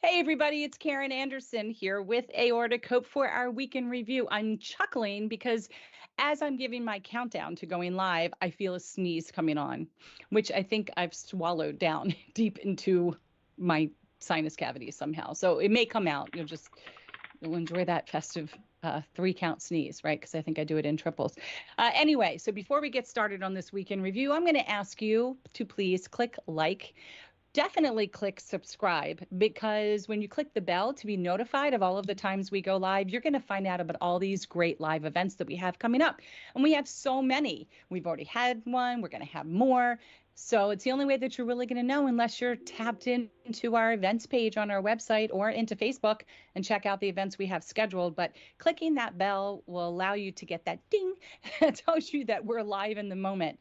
Hey, everybody, it's Karen Anderson here with Aortic. Hope for our weekend review. I'm chuckling because as I'm giving my countdown to going live, I feel a sneeze coming on, which I think I've swallowed down deep into my sinus cavity somehow. So it may come out. You'll enjoy that festive 3 count sneeze, right? Because I think I do it in triples. Anyway, so before we get started on this weekend review, I'm going to ask you to please click like. Definitely click subscribe, because when you click the bell to be notified of all of the times we go live, you're going to find out about all these great live events that we have coming up. And we have so many. We've already had one. We're going to have more. So it's the only way that you're really going to know, unless you're tapped into our events page on our website or into Facebook and check out the events we have scheduled. But clicking that bell will allow you to get that ding that tells you that we're live in the moment.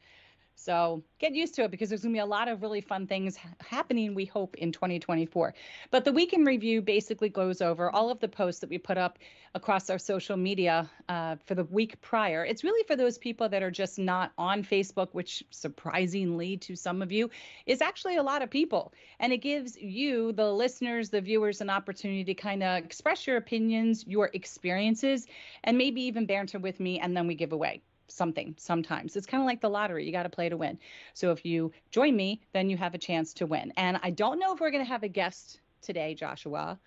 So get used to it, because there's going to be a lot of really fun things happening, we hope, in 2024. But the weekend review basically goes over all of the posts that we put up across our social media for the week prior. It's really for those people that are just not on Facebook, which surprisingly to some of you is actually a lot of people. And it gives you, the listeners, the viewers, an opportunity to kind of express your opinions, your experiences, and maybe even banter with me, and then we give away something sometimes. It's kind of like the lottery. You got to play to win. So if you join me, then you have a chance to win. And I don't know if we're going to have a guest today, Joshua.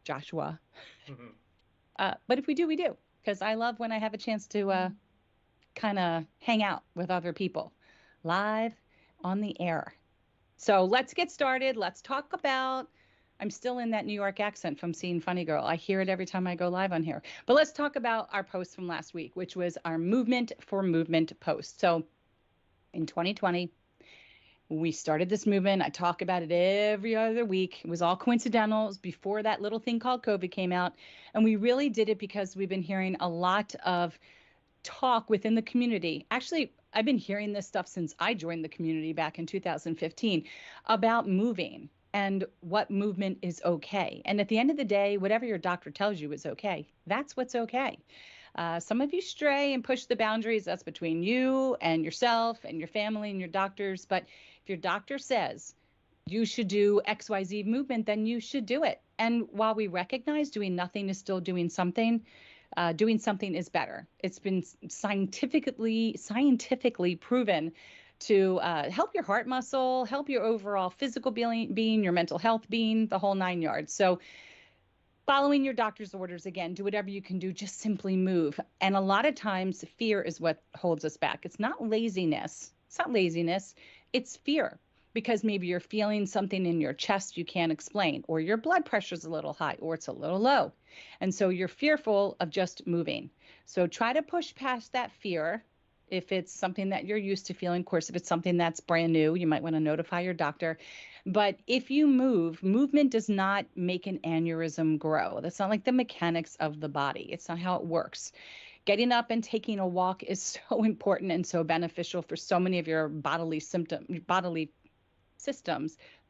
But if we do, we do. Because I love when I have a chance to kind of hang out with other people live on the air. So let's get started. Let's talk about, I'm still in that New York accent from seeing Funny Girl. I hear it every time I go live on here. But let's talk about our post from last week, which was our Movement for Movement post. So in 2020, we started this movement. I talk about it every other week. It was all coincidental. It was before that little thing called COVID came out. And we really did it because we've been hearing a lot of talk within the community. Actually, I've been hearing this stuff since I joined the community back in 2015 about moving and what movement is okay. And at the end of the day, whatever your doctor tells you is okay. That's what's okay. Some of you stray and push the boundaries. That's between you and yourself and your family and your doctors. But if your doctor says you should do XYZ movement, then you should do it. And while we recognize doing nothing is still doing something is better. It's been scientifically proven to help your heart muscle, help your overall physical being, your mental health being, the whole 9 yards. So following your doctor's orders, again, do whatever you can do, just simply move. And a lot of times fear is what holds us back. It's not laziness. It's fear, because maybe you're feeling something in your chest you can't explain, or your blood pressure's a little high, or it's a little low. And so you're fearful of just moving. So try to push past that fear. If it's something that you're used to feeling, of course, if it's something that's brand new, you might want to notify your doctor. But if you move, movement does not make an aneurysm grow. That's not like the mechanics of the body. It's not how it works. Getting up and taking a walk is so important and so beneficial for so many of your bodily systems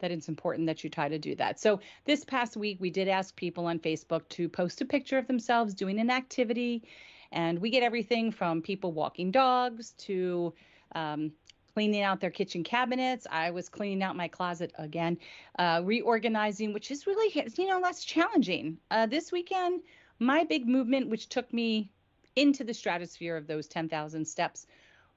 that it's important that you try to do that. So this past week, we did ask people on Facebook to post a picture of themselves doing an activity. And we get everything from people walking dogs to cleaning out their kitchen cabinets. I was cleaning out my closet again, reorganizing, which is really, that's challenging. This weekend, my big movement, which took me into the stratosphere of those 10,000 steps,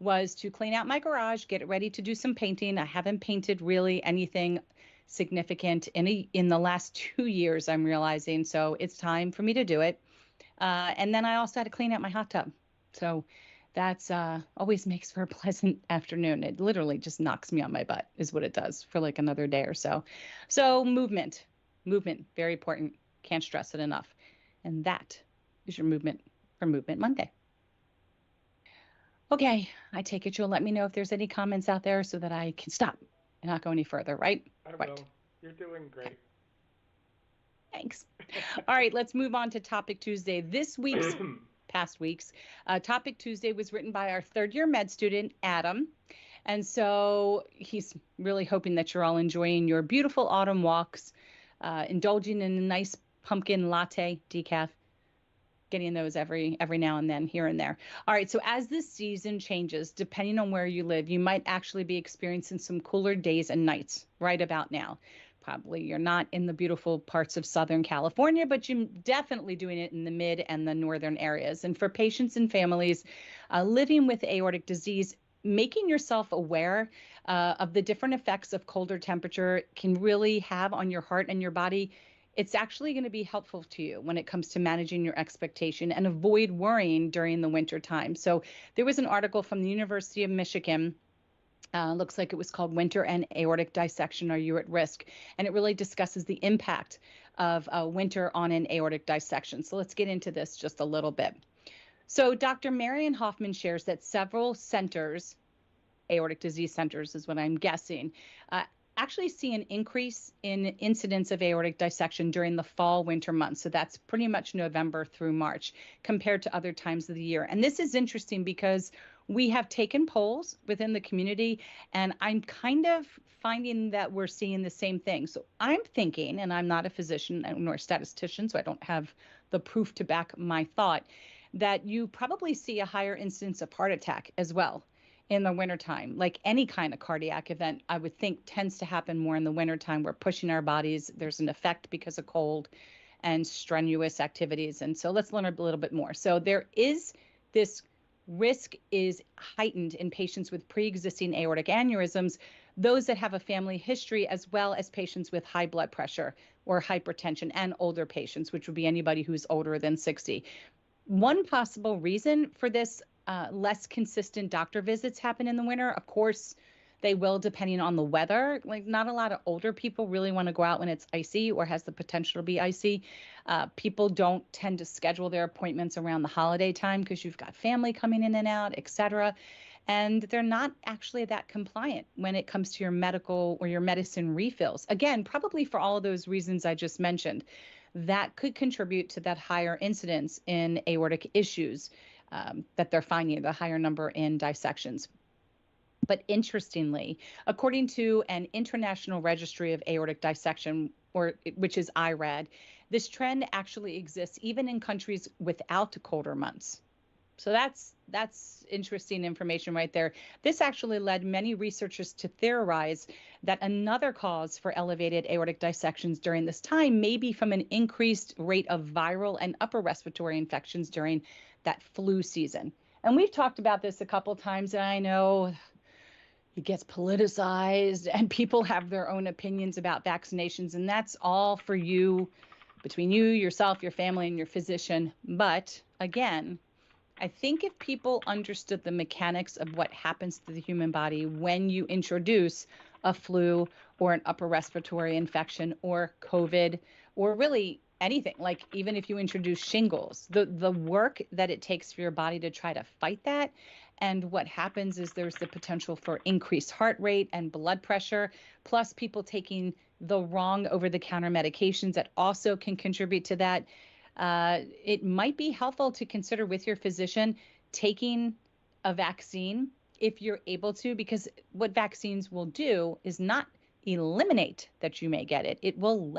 was to clean out my garage, get it ready to do some painting. I haven't painted really anything significant in the last 2 years, I'm realizing. So it's time for me to do it. And then I also had to clean out my hot tub. So that's always makes for a pleasant afternoon. It literally just knocks me on my butt is what it does for like another day or so. So movement, very important. Can't stress it enough. And that is your movement for Movement Monday. Okay, I take it you'll let me know if there's any comments out there so that I can stop and not go any further, right? I will. Right. You're doing great. Okay. Thanks. All right, let's move on to Topic Tuesday. This week's, past week's, Topic Tuesday was written by our third-year med student, Adam. And so he's really hoping that you're all enjoying your beautiful autumn walks, indulging in a nice pumpkin latte decaf, getting those every now and then, here and there. All right, so as the season changes, depending on where you live, you might actually be experiencing some cooler days and nights right about now. Probably you're not in the beautiful parts of Southern California, but you're definitely doing it in the mid and the northern areas. And for patients and families living with aortic disease, making yourself aware of the different effects of colder temperature can really have on your heart and your body. It's actually going to be helpful to you when it comes to managing your expectation and avoid worrying during the winter time. So there was an article from the University of Michigan. Looks like it was called Winter and Aortic Dissection, Are You at Risk? And it really discusses the impact of winter on an aortic dissection. So let's get into this just a little bit. So Dr. Marian Hoffman shares that several centers, aortic disease centers is what I'm guessing, actually see an increase in incidence of aortic dissection during the fall winter months. So that's pretty much November through March compared to other times of the year. And this is interesting because we have taken polls within the community, and I'm kind of finding that we're seeing the same thing. So I'm thinking, and I'm not a physician nor a statistician, so I don't have the proof to back my thought, that you probably see a higher incidence of heart attack as well in the wintertime. Like any kind of cardiac event, I would think tends to happen more in the wintertime. We're pushing our bodies. There's an effect because of cold and strenuous activities. And so let's learn a little bit more. So there is this risk is heightened in patients with pre-existing aortic aneurysms, those that have a family history, as well as patients with high blood pressure or hypertension, and older patients, which would be anybody who's older than 60. One possible reason for this less consistent doctor visits happen in the winter, of course, they will, depending on the weather. Like, not a lot of older people really want to go out when it's icy or has the potential to be icy. People don't tend to schedule their appointments around the holiday time because you've got family coming in and out, et cetera. And they're not actually that compliant when it comes to your medical or your medicine refills. Again, probably for all of those reasons I just mentioned, that could contribute to that higher incidence in aortic issues that they're finding, the higher number in dissections. But interestingly, according to an International Registry of Aortic Dissection, which is IRAD, this trend actually exists even in countries without colder months. So that's interesting information right there. This actually led many researchers to theorize that another cause for elevated aortic dissections during this time may be from an increased rate of viral and upper respiratory infections during that flu season. And we've talked about this a couple times, and I know it gets politicized and people have their own opinions about vaccinations, and that's all for you, between you, yourself, your family, and your physician. But again, I think if people understood the mechanics of what happens to the human body when you introduce a flu or an upper respiratory infection or COVID, or really anything, like even if you introduce shingles, the work that it takes for your body to try to fight that. And what happens is there's the potential for increased heart rate and blood pressure, plus people taking the wrong over-the-counter medications that also can contribute to that. It might be helpful to consider with your physician taking a vaccine if you're able to, because what vaccines will do is not eliminate that you may get it. It will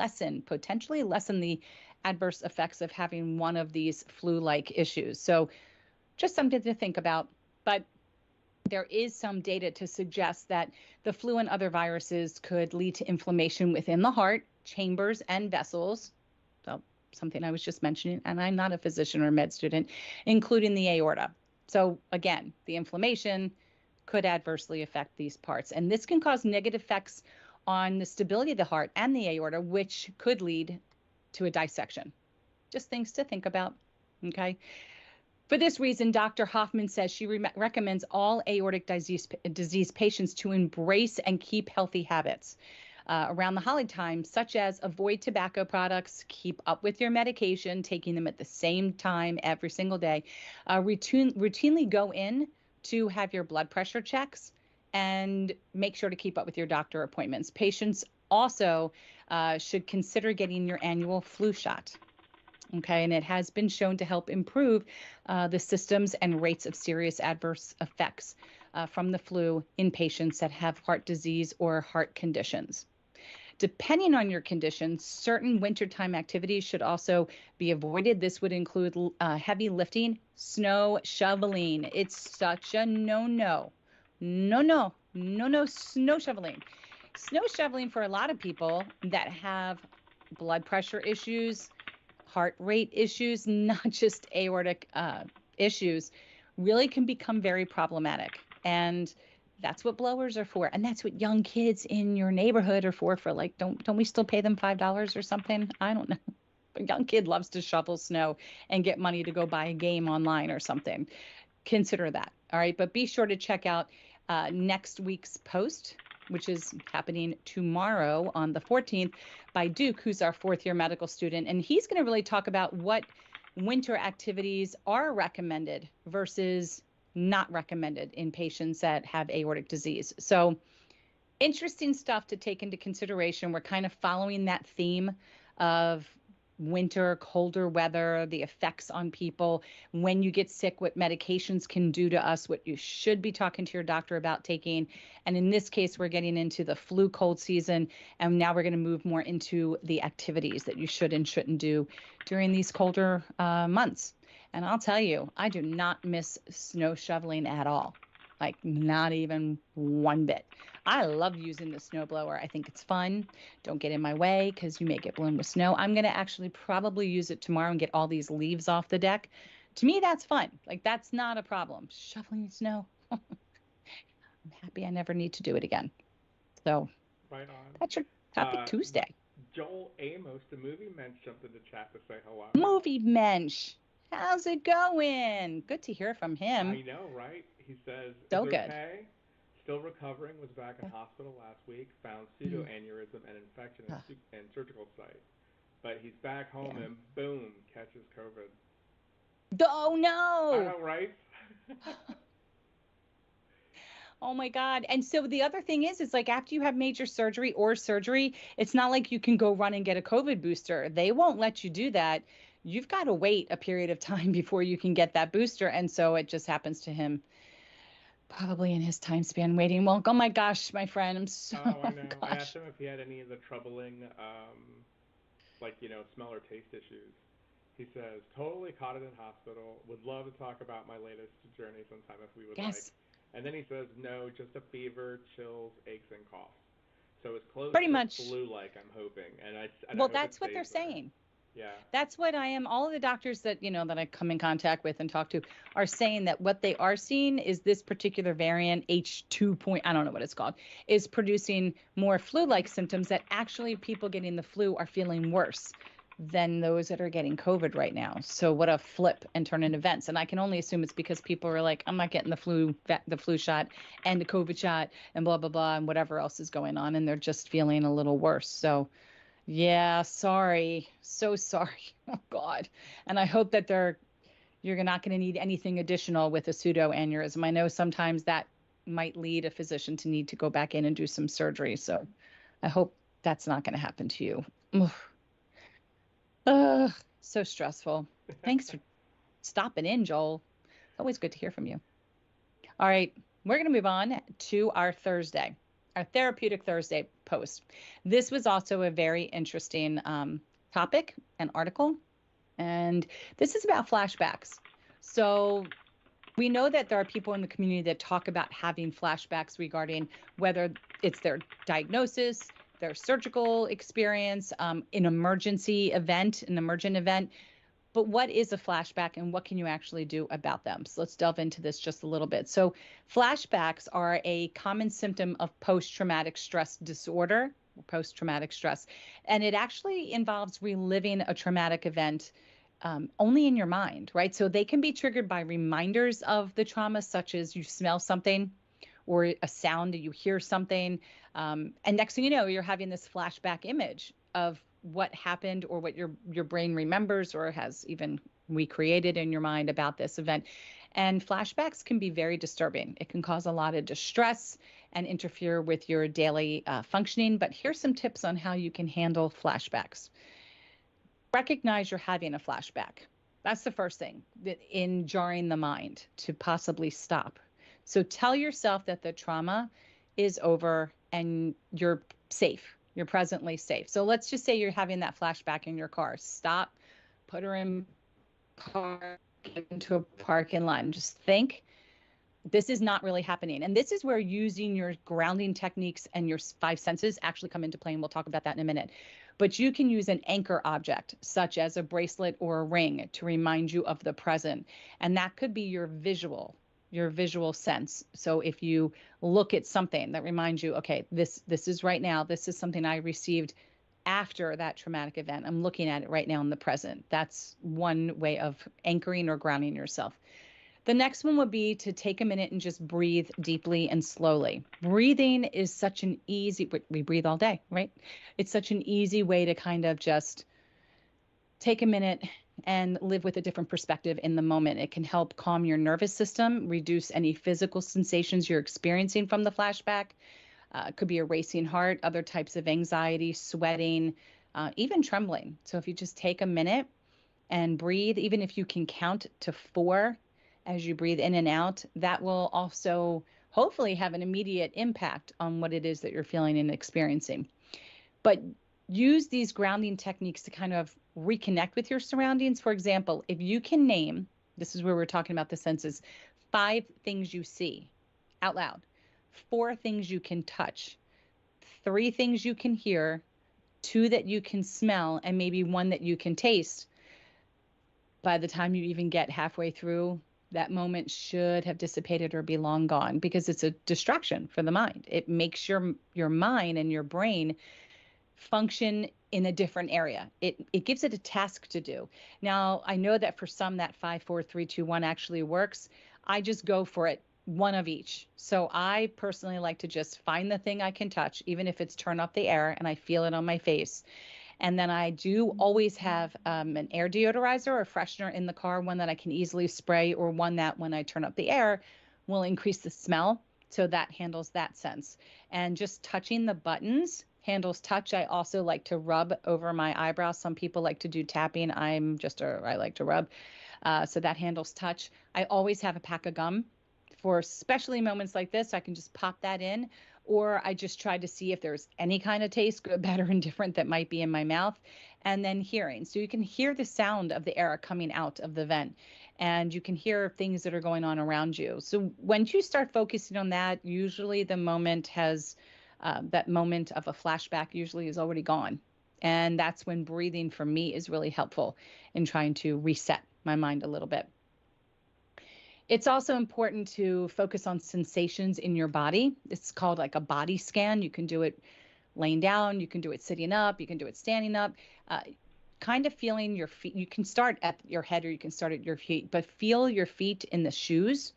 potentially lessen the adverse effects of having one of these flu-like issues. So just something to think about. But there is some data to suggest that the flu and other viruses could lead to inflammation within the heart, chambers, and vessels. So something I was just mentioning, and I'm not a physician or med student, including the aorta. So again, the inflammation could adversely affect these parts. And this can cause negative effects on the stability of the heart and the aorta, which could lead to a dissection. Just things to think about, okay? For this reason, Dr. Hoffman says she recommends all aortic disease patients to embrace and keep healthy habits around the holiday time, such as avoid tobacco products, keep up with your medication, taking them at the same time every single day, routinely go in to have your blood pressure checks, and make sure to keep up with your doctor appointments. Patients also should consider getting your annual flu shot. Okay, and it has been shown to help improve the systems and rates of serious adverse effects from the flu in patients that have heart disease or heart conditions. Depending on your condition, certain wintertime activities should also be avoided. This would include heavy lifting, snow shoveling. It's such a no-no. No snow shoveling. Snow shoveling for a lot of people that have blood pressure issues, heart rate issues, not just aortic issues, really can become very problematic. And that's what blowers are for. And that's what young kids in your neighborhood are for like, don't we still pay them $5 or something? I don't know. A young kid loves to shovel snow and get money to go buy a game online or something. Consider that. All right. But be sure to check out next week's post, which is happening tomorrow on the 14th by Duke, who's our fourth year medical student. And he's going to really talk about what winter activities are recommended versus not recommended in patients that have aortic disease. So interesting stuff to take into consideration. We're kind of following that theme of winter, colder weather, the effects on people, when you get sick, what medications can do to us, what you should be talking to your doctor about taking. And in this case, we're getting into the flu cold season. And now we're going to move more into the activities that you should and shouldn't do during these colder months. And I'll tell you, I do not miss snow shoveling at all. Like not even one bit. I love using the snowblower. I think it's fun. Don't get in my way because you may get blown with snow. I'm going to actually probably use it tomorrow and get all these leaves off the deck. To me, that's fun. Like that's not a problem. Shoveling snow. I'm happy I never need to do it again. So Right on. that's your topic Tuesday. Joel Amos, the movie mensch, jumped into chat to say hello. Movie mensch. How's it going? Good to hear from him. I know, right? He says, so is good. Okay. Still recovering, was back in hospital last week, found pseudoaneurysm and infection in surgical site. But he's back home and boom, catches COVID. Oh no! I know, right? Oh my God. And so the other thing is like after you have major surgery, it's not like you can go run and get a COVID booster. They won't let you do that. You've got to wait a period of time before you can get that booster. And so it just happens to him probably in his time span waiting. Well, oh my gosh, my friend, I'm so. Oh, I know. I asked him if he had any of the troubling, like, smell or taste issues. He says, totally caught it in hospital. Would love to talk about my latest journey sometime if we would like. And then he says, no, just a fever, chills, aches, and cough. So it's close pretty to much flu-like, I'm hoping. Well, that's what they're saying. Yeah. That's what I am. All of the doctors that, that I come in contact with and talk to are saying that what they are seeing is this particular variant, H2 I don't know what it's called, is producing more flu-like symptoms that actually people getting the flu are feeling worse than those that are getting COVID right now. So what a flip and turn in events. And I can only assume it's because people are like, I'm not getting the flu shot and the COVID shot and blah, blah, blah, and whatever else is going on. And they're just feeling a little worse. So yeah, sorry. So sorry. Oh God. And I hope that you're not going to need anything additional with a pseudoaneurysm. I know sometimes that might lead a physician to need to go back in and do some surgery. So I hope that's not going to happen to you. So stressful. Thanks for stopping in, Joel. Always good to hear from you. All right, we're going to move on to our Thursday, our Therapeutic Thursday post. This was also a very interesting topic and article, and this is about flashbacks. So we know that there are people in the community that talk about having flashbacks regarding whether it's their diagnosis, their surgical experience, an emergent event. But what is a flashback and what can you actually do about them? So let's delve into this just a little bit. So flashbacks are a common symptom of post-traumatic stress disorder, post-traumatic stress. And it actually involves reliving a traumatic event only in your mind, right? So they can be triggered by reminders of the trauma, such as you smell something or a sound, you hear something. And next thing you know, you're having this flashback image of what happened or what your brain remembers or has even recreated in your mind about this event. And flashbacks can be very disturbing. It can cause a lot of distress and interfere with your daily functioning. But here's some tips on how you can handle flashbacks. Recognize you're having a flashback. That's the first thing in jarring the mind to possibly stop. So tell yourself that the trauma is over and you're safe. You're presently safe. So let's just say you're having that flashback in your car. Stop, put her in car, get into a parking lot, and just think, This is not really happening. And this is where using your grounding techniques and your five senses actually come into play. And we'll talk about that in a minute. But you can use an anchor object, such as a bracelet or a ring, to remind you of the present. And that could be your visual sense. So if you look at something that reminds you, okay, this is right now, this is something I received after that traumatic event. I'm looking at it right now in the present. That's one way of anchoring or grounding yourself. The next one would be to take a minute and just breathe deeply and slowly. Breathing is such an easy, we breathe all day, right? It's such an easy way to kind of just take a minute and live with a different perspective in the moment. It can help calm your nervous system, reduce any physical sensations you're experiencing from the flashback. It could be a racing heart, other types of anxiety, sweating, even trembling. So if you just take a minute and breathe, even if you can count to 4 as you breathe in and out, that will also hopefully have an immediate impact on what it is that you're feeling and experiencing. But use these grounding techniques to kind of reconnect with your surroundings. For example, if you can name, this is where we're talking about the senses, 5 things you see out loud, 4 things you can touch, 3 things you can hear, 2 that you can smell, and maybe 1 that you can taste. By the time you even get halfway through, that moment should have dissipated or be long gone, because it's a distraction for the mind. It makes your mind and your brain function in a different area. It gives it a task to do. Now, I know that for some that 5, 4, 3, 2, 1 actually works. I just go for it, 1 of each. So I personally like to just find the thing I can touch, even if it's turn up the air and I feel it on my face. And then I do always have an air deodorizer or freshener in the car, one that I can easily spray, or one that when I turn up the air will increase the smell. So that handles that sense. And just touching the buttons handles touch. I also like to rub over my eyebrows. Some people like to do tapping. I like to rub. So that handles touch. I always have a pack of gum for especially moments like this. I can just pop that in, or I just try to see if there's any kind of taste, good, better, and different that might be in my mouth. And then hearing. So you can hear the sound of the air coming out of the vent, and you can hear things that are going on around you. So when you start focusing on that, usually the moment has, that moment of a flashback usually is already gone. And that's when breathing for me is really helpful in trying to reset my mind a little bit. It's also important to focus on sensations in your body. It's called like a body scan. You can do it laying down, you can do it sitting up, you can do it standing up. Kind of feeling your feet. You can start at your head or you can start at your feet, but feel your feet in the shoes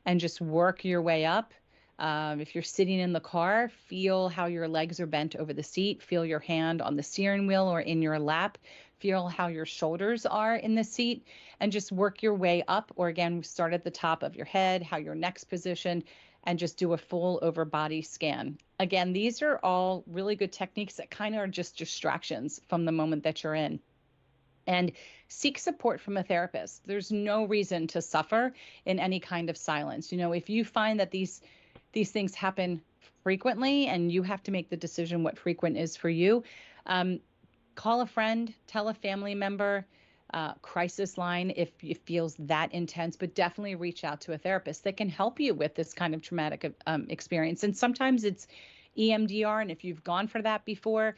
and just work your way up. If you're sitting in the car, feel how your legs are bent over the seat. Feel your hand on the steering wheel or in your lap. Feel how your shoulders are in the seat, and just work your way up. Or again, start at the top of your head, how your neck's positioned, and just do a full over body scan. Again, these are all really good techniques that kind of are just distractions from the moment that you're in. And seek support from a therapist. There's no reason to suffer in any kind of silence. You know, if you find that these things happen frequently and you have to make the decision what frequent is for you, call a friend, tell a family member, crisis line if it feels that intense, but definitely reach out to a therapist that can help you with this kind of traumatic experience. And sometimes it's EMDR. And if you've gone for that before,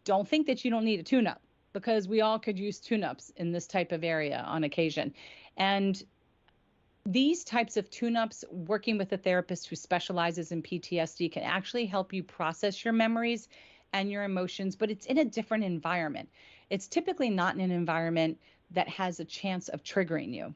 don't think that you don't need a tune-up, because we all could use tune-ups in this type of area on occasion. And these types of tune-ups, working with a therapist who specializes in PTSD, can actually help you process your memories and your emotions, but it's in a different environment. It's typically not in an environment that has a chance of triggering you.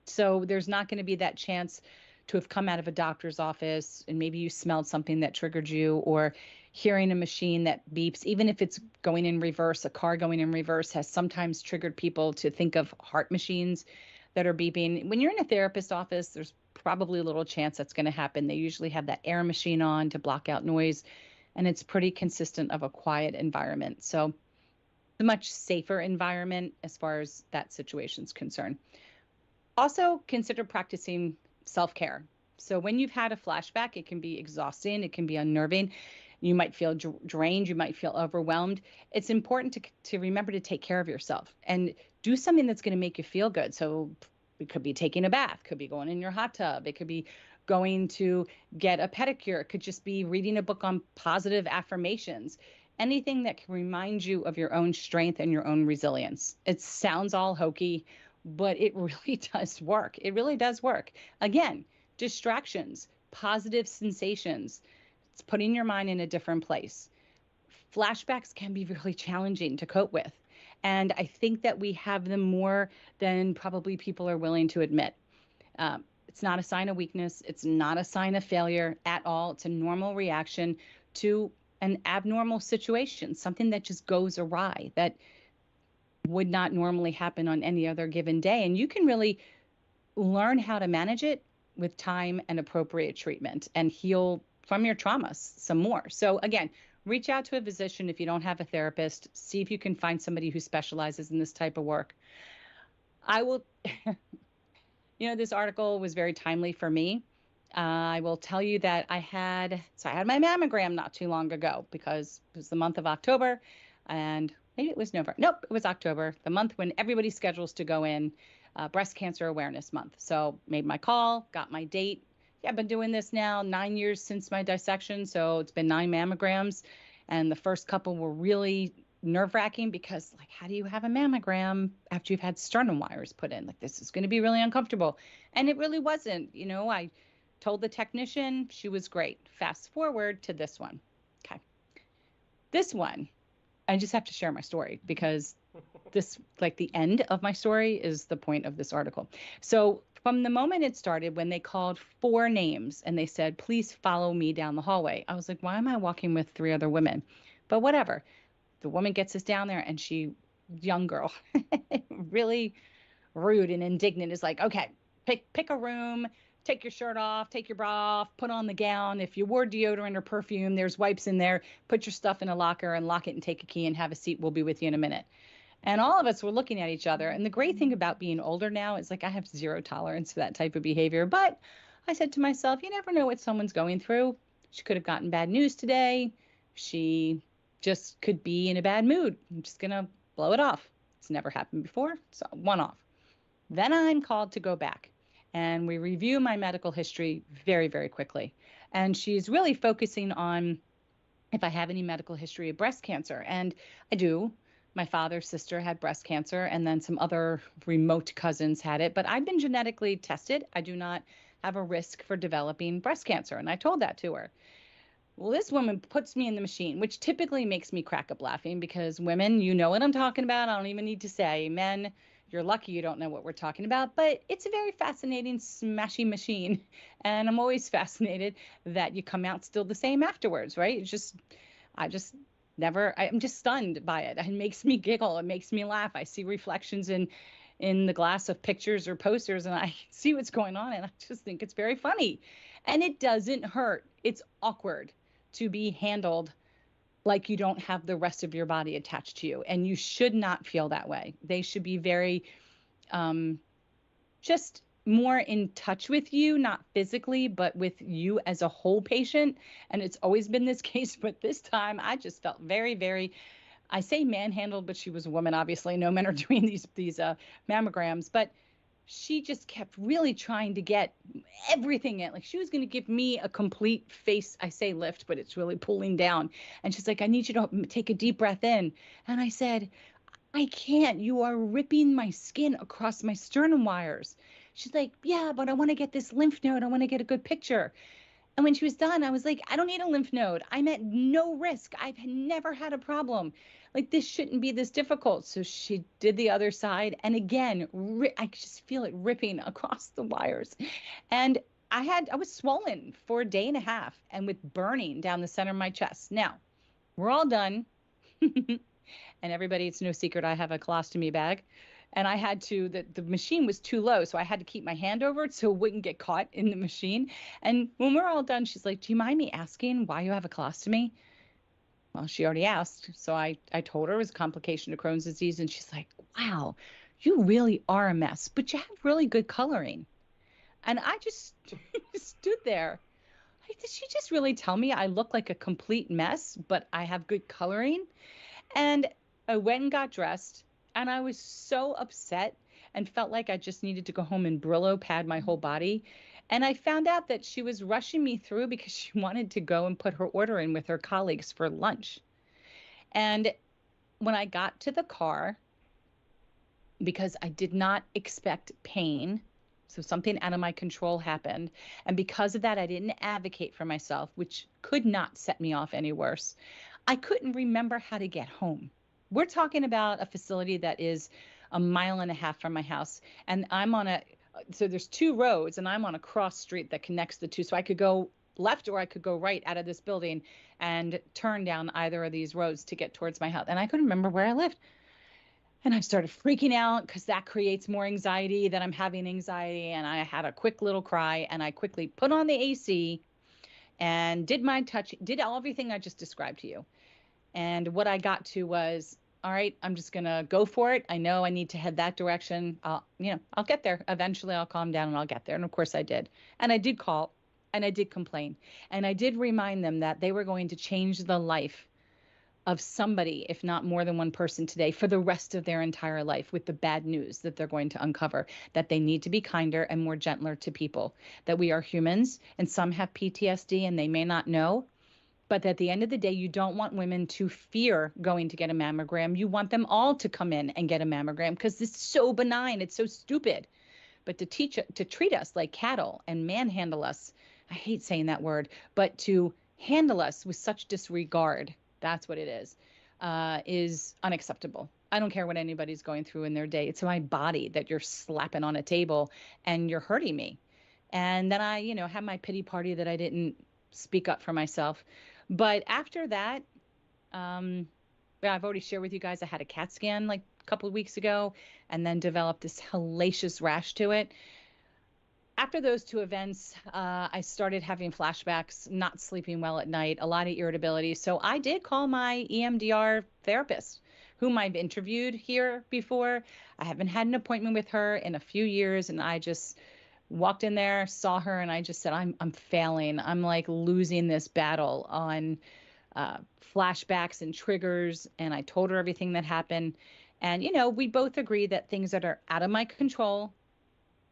So there's not going to be that chance to have come out of a doctor's office and maybe you smelled something that triggered you, or hearing a machine that beeps. Even if it's going in reverse, a car going in reverse has sometimes triggered people to think of heart machines that are beeping. When you're in a therapist office, there's probably a little chance that's going to happen. They usually have that air machine on to block out noise, and it's pretty consistent of a quiet environment. So a much safer environment as far as that situation's concerned. Also, consider practicing self-care. So when you've had a flashback, it can be exhausting, it can be unnerving. You might feel drained, you might feel overwhelmed. It's important to remember to take care of yourself and do something that's going to make you feel good. So it could be taking a bath, could be going in your hot tub, it could be going to get a pedicure. It could just be reading a book on positive affirmations. Anything that can remind you of your own strength and your own resilience. It sounds all hokey, but it really does work. It really does work. Again, distractions, positive sensations. It's putting your mind in a different place. Flashbacks can be really challenging to cope with. And I think that we have them more than probably people are willing to admit. It's not a sign of weakness. It's not a sign of failure at all. It's a normal reaction to an abnormal situation, something that just goes awry, that would not normally happen on any other given day. And you can really learn how to manage it with time and appropriate treatment and heal from your traumas some more. So again, reach out to a physician if you don't have a therapist. See if you can find somebody who specializes in this type of work. I will, this article was very timely for me. I will tell you that I had my mammogram not too long ago because it was the month of October, and maybe it was November. Nope, it was October, the month when everybody schedules to go in, Breast Cancer Awareness Month. So made my call, got my date. Yeah, I've been doing this now 9 years since my dissection, so it's been 9 mammograms, and the first couple were really nerve-wracking because, like, how do you have a mammogram after you've had sternum wires put in? Like, this is going to be really uncomfortable, and it really wasn't. I told the technician, she was great. Fast forward to this one. Okay. This one, I just have to share my story because this, like, the end of my story is the point of this article. So from the moment it started, when they called 4 names and they said, please follow me down the hallway, I was like, why am I walking with 3 other women? But whatever. The woman gets us down there and young girl, really rude and indignant, is like, okay, pick a room, take your shirt off, take your bra off, put on the gown. If you wore deodorant or perfume, there's wipes in there. Put your stuff in a locker and lock it and take a key and have a seat. We'll be with you in a minute. And all of us were looking at each other. And the great thing about being older now is, like, I have zero tolerance for that type of behavior. But I said to myself, you never know what someone's going through. She could have gotten bad news today. She just could be in a bad mood. I'm just going to blow it off. It's never happened before. So one off. Then I'm called to go back. And we review my medical history very, very quickly. And she's really focusing on if I have any medical history of breast cancer. And I do. My father's sister had breast cancer, and then some other remote cousins had it. But I've been genetically tested. I do not have a risk for developing breast cancer. And I told that to her. Well, this woman puts me in the machine, which typically makes me crack up laughing because women, you know what I'm talking about. I don't even need to say. Men, you're lucky you don't know what we're talking about, but it's a very fascinating, smashy machine. And I'm always fascinated that you come out still the same afterwards, right? I'm just stunned by it. It makes me giggle. It makes me laugh. I see reflections in the glass of pictures or posters, and I see what's going on, and I just think it's very funny. And it doesn't hurt. It's awkward to be handled like you don't have the rest of your body attached to you. And you should not feel that way. They should be very just more in touch with you, not physically, but with you as a whole patient. And it's always been this case, but this time I just felt very, very, I say manhandled, but she was a woman, obviously. No men are doing these mammograms, but she just kept really trying to get everything in. Like, she was going to give me a complete face, I say lift, but it's really pulling down. And she's like, I need you to take a deep breath in. And I said, I can't. You are ripping my skin across my sternum wires. She's like, yeah, but I want to get this lymph node. I want to get a good picture. And when she was done, I was like, I don't need a lymph node. I'm at no risk. I've never had a problem. Like, this shouldn't be this difficult. So she did the other side. And again, I just feel it ripping across the wires. And I was swollen for a day and a half and with burning down the center of my chest. Now, we're all done. And everybody, it's no secret, I have a colostomy bag. And I had to, the machine was too low, so I had to keep my hand over it so it wouldn't get caught in the machine. And when we're all done, she's like, do you mind me asking why you have a colostomy? Well, she already asked. So I told her it was a complication of Crohn's disease. And she's like, wow, you really are a mess, but you have really good coloring. And I just stood there. Like, did she just really tell me I look like a complete mess, but I have good coloring? And I went and got dressed. And I was so upset. and felt like I just needed to go home and Brillo pad my whole body. And I found out that she was rushing me through because she wanted to go and put her order in with her colleagues for lunch. And when I got to the car, because I did not expect pain, so something out of my control happened. And because of that, I didn't advocate for myself, which could not set me off any worse. I couldn't remember how to get home. We're talking about a facility that is a mile and a half from my house. And so there's two roads, and I'm on a cross street that connects the two. So I could go left or I could go right out of this building and turn down either of these roads to get towards my house. And I couldn't remember where I lived. And I started freaking out because that creates more anxiety that I'm having anxiety. And I had a quick little cry, and I quickly put on the AC and did everything I just described to you. And what I got to was, all right, I'm just going to go for it. I know I need to head that direction. I'll get there. Eventually I'll calm down and I'll get there. And of course I did. And I did call and I did complain. And I did remind them that they were going to change the life of somebody, if not more than one person today, for the rest of their entire life, with the bad news that they're going to uncover, that they need to be kinder and more gentler to people, that we are humans and some have PTSD and they may not know. But at the end of the day, you don't want women to fear going to get a mammogram. You want them all to come in and get a mammogram because it's so benign. It's so stupid. But to treat us like cattle and manhandle us, I hate saying that word, but to handle us with such disregard, that's what it is unacceptable. I don't care what anybody's going through in their day. It's my body that you're slapping on a table and you're hurting me. And then I, had my pity party that I didn't speak up for myself. But after that, I've already shared with you guys, I had a CAT scan like a couple of weeks ago and then developed this hellacious rash to it. After those two events, I started having flashbacks, not sleeping well at night, a lot of irritability. So I did call my EMDR therapist, whom I've interviewed here before. I haven't had an appointment with her in a few years, and I just walked in there, saw her, and I just said, I'm failing. I'm like losing this battle on flashbacks and triggers. And I told her everything that happened. And, we both agree that things that are out of my control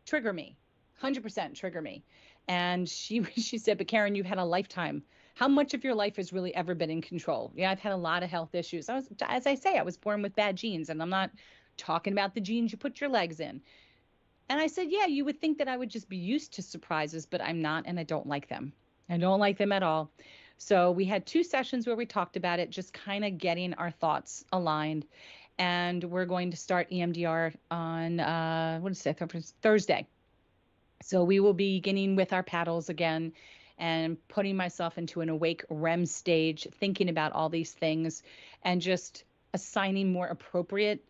trigger me, 100% trigger me. And she said, but Karen, you've had a lifetime. How much of your life has really ever been in control? Yeah, I've had a lot of health issues. As I say, I was born with bad genes, and I'm not talking about the genes you put your legs in. And I said, yeah, you would think that I would just be used to surprises, but I'm not, and I don't like them. I don't like them at all. So we had 2 sessions where we talked about it, just kind of getting our thoughts aligned. And we're going to start EMDR on, Thursday. So we will be beginning with our paddles again and putting myself into an awake REM stage, thinking about all these things and just assigning more appropriate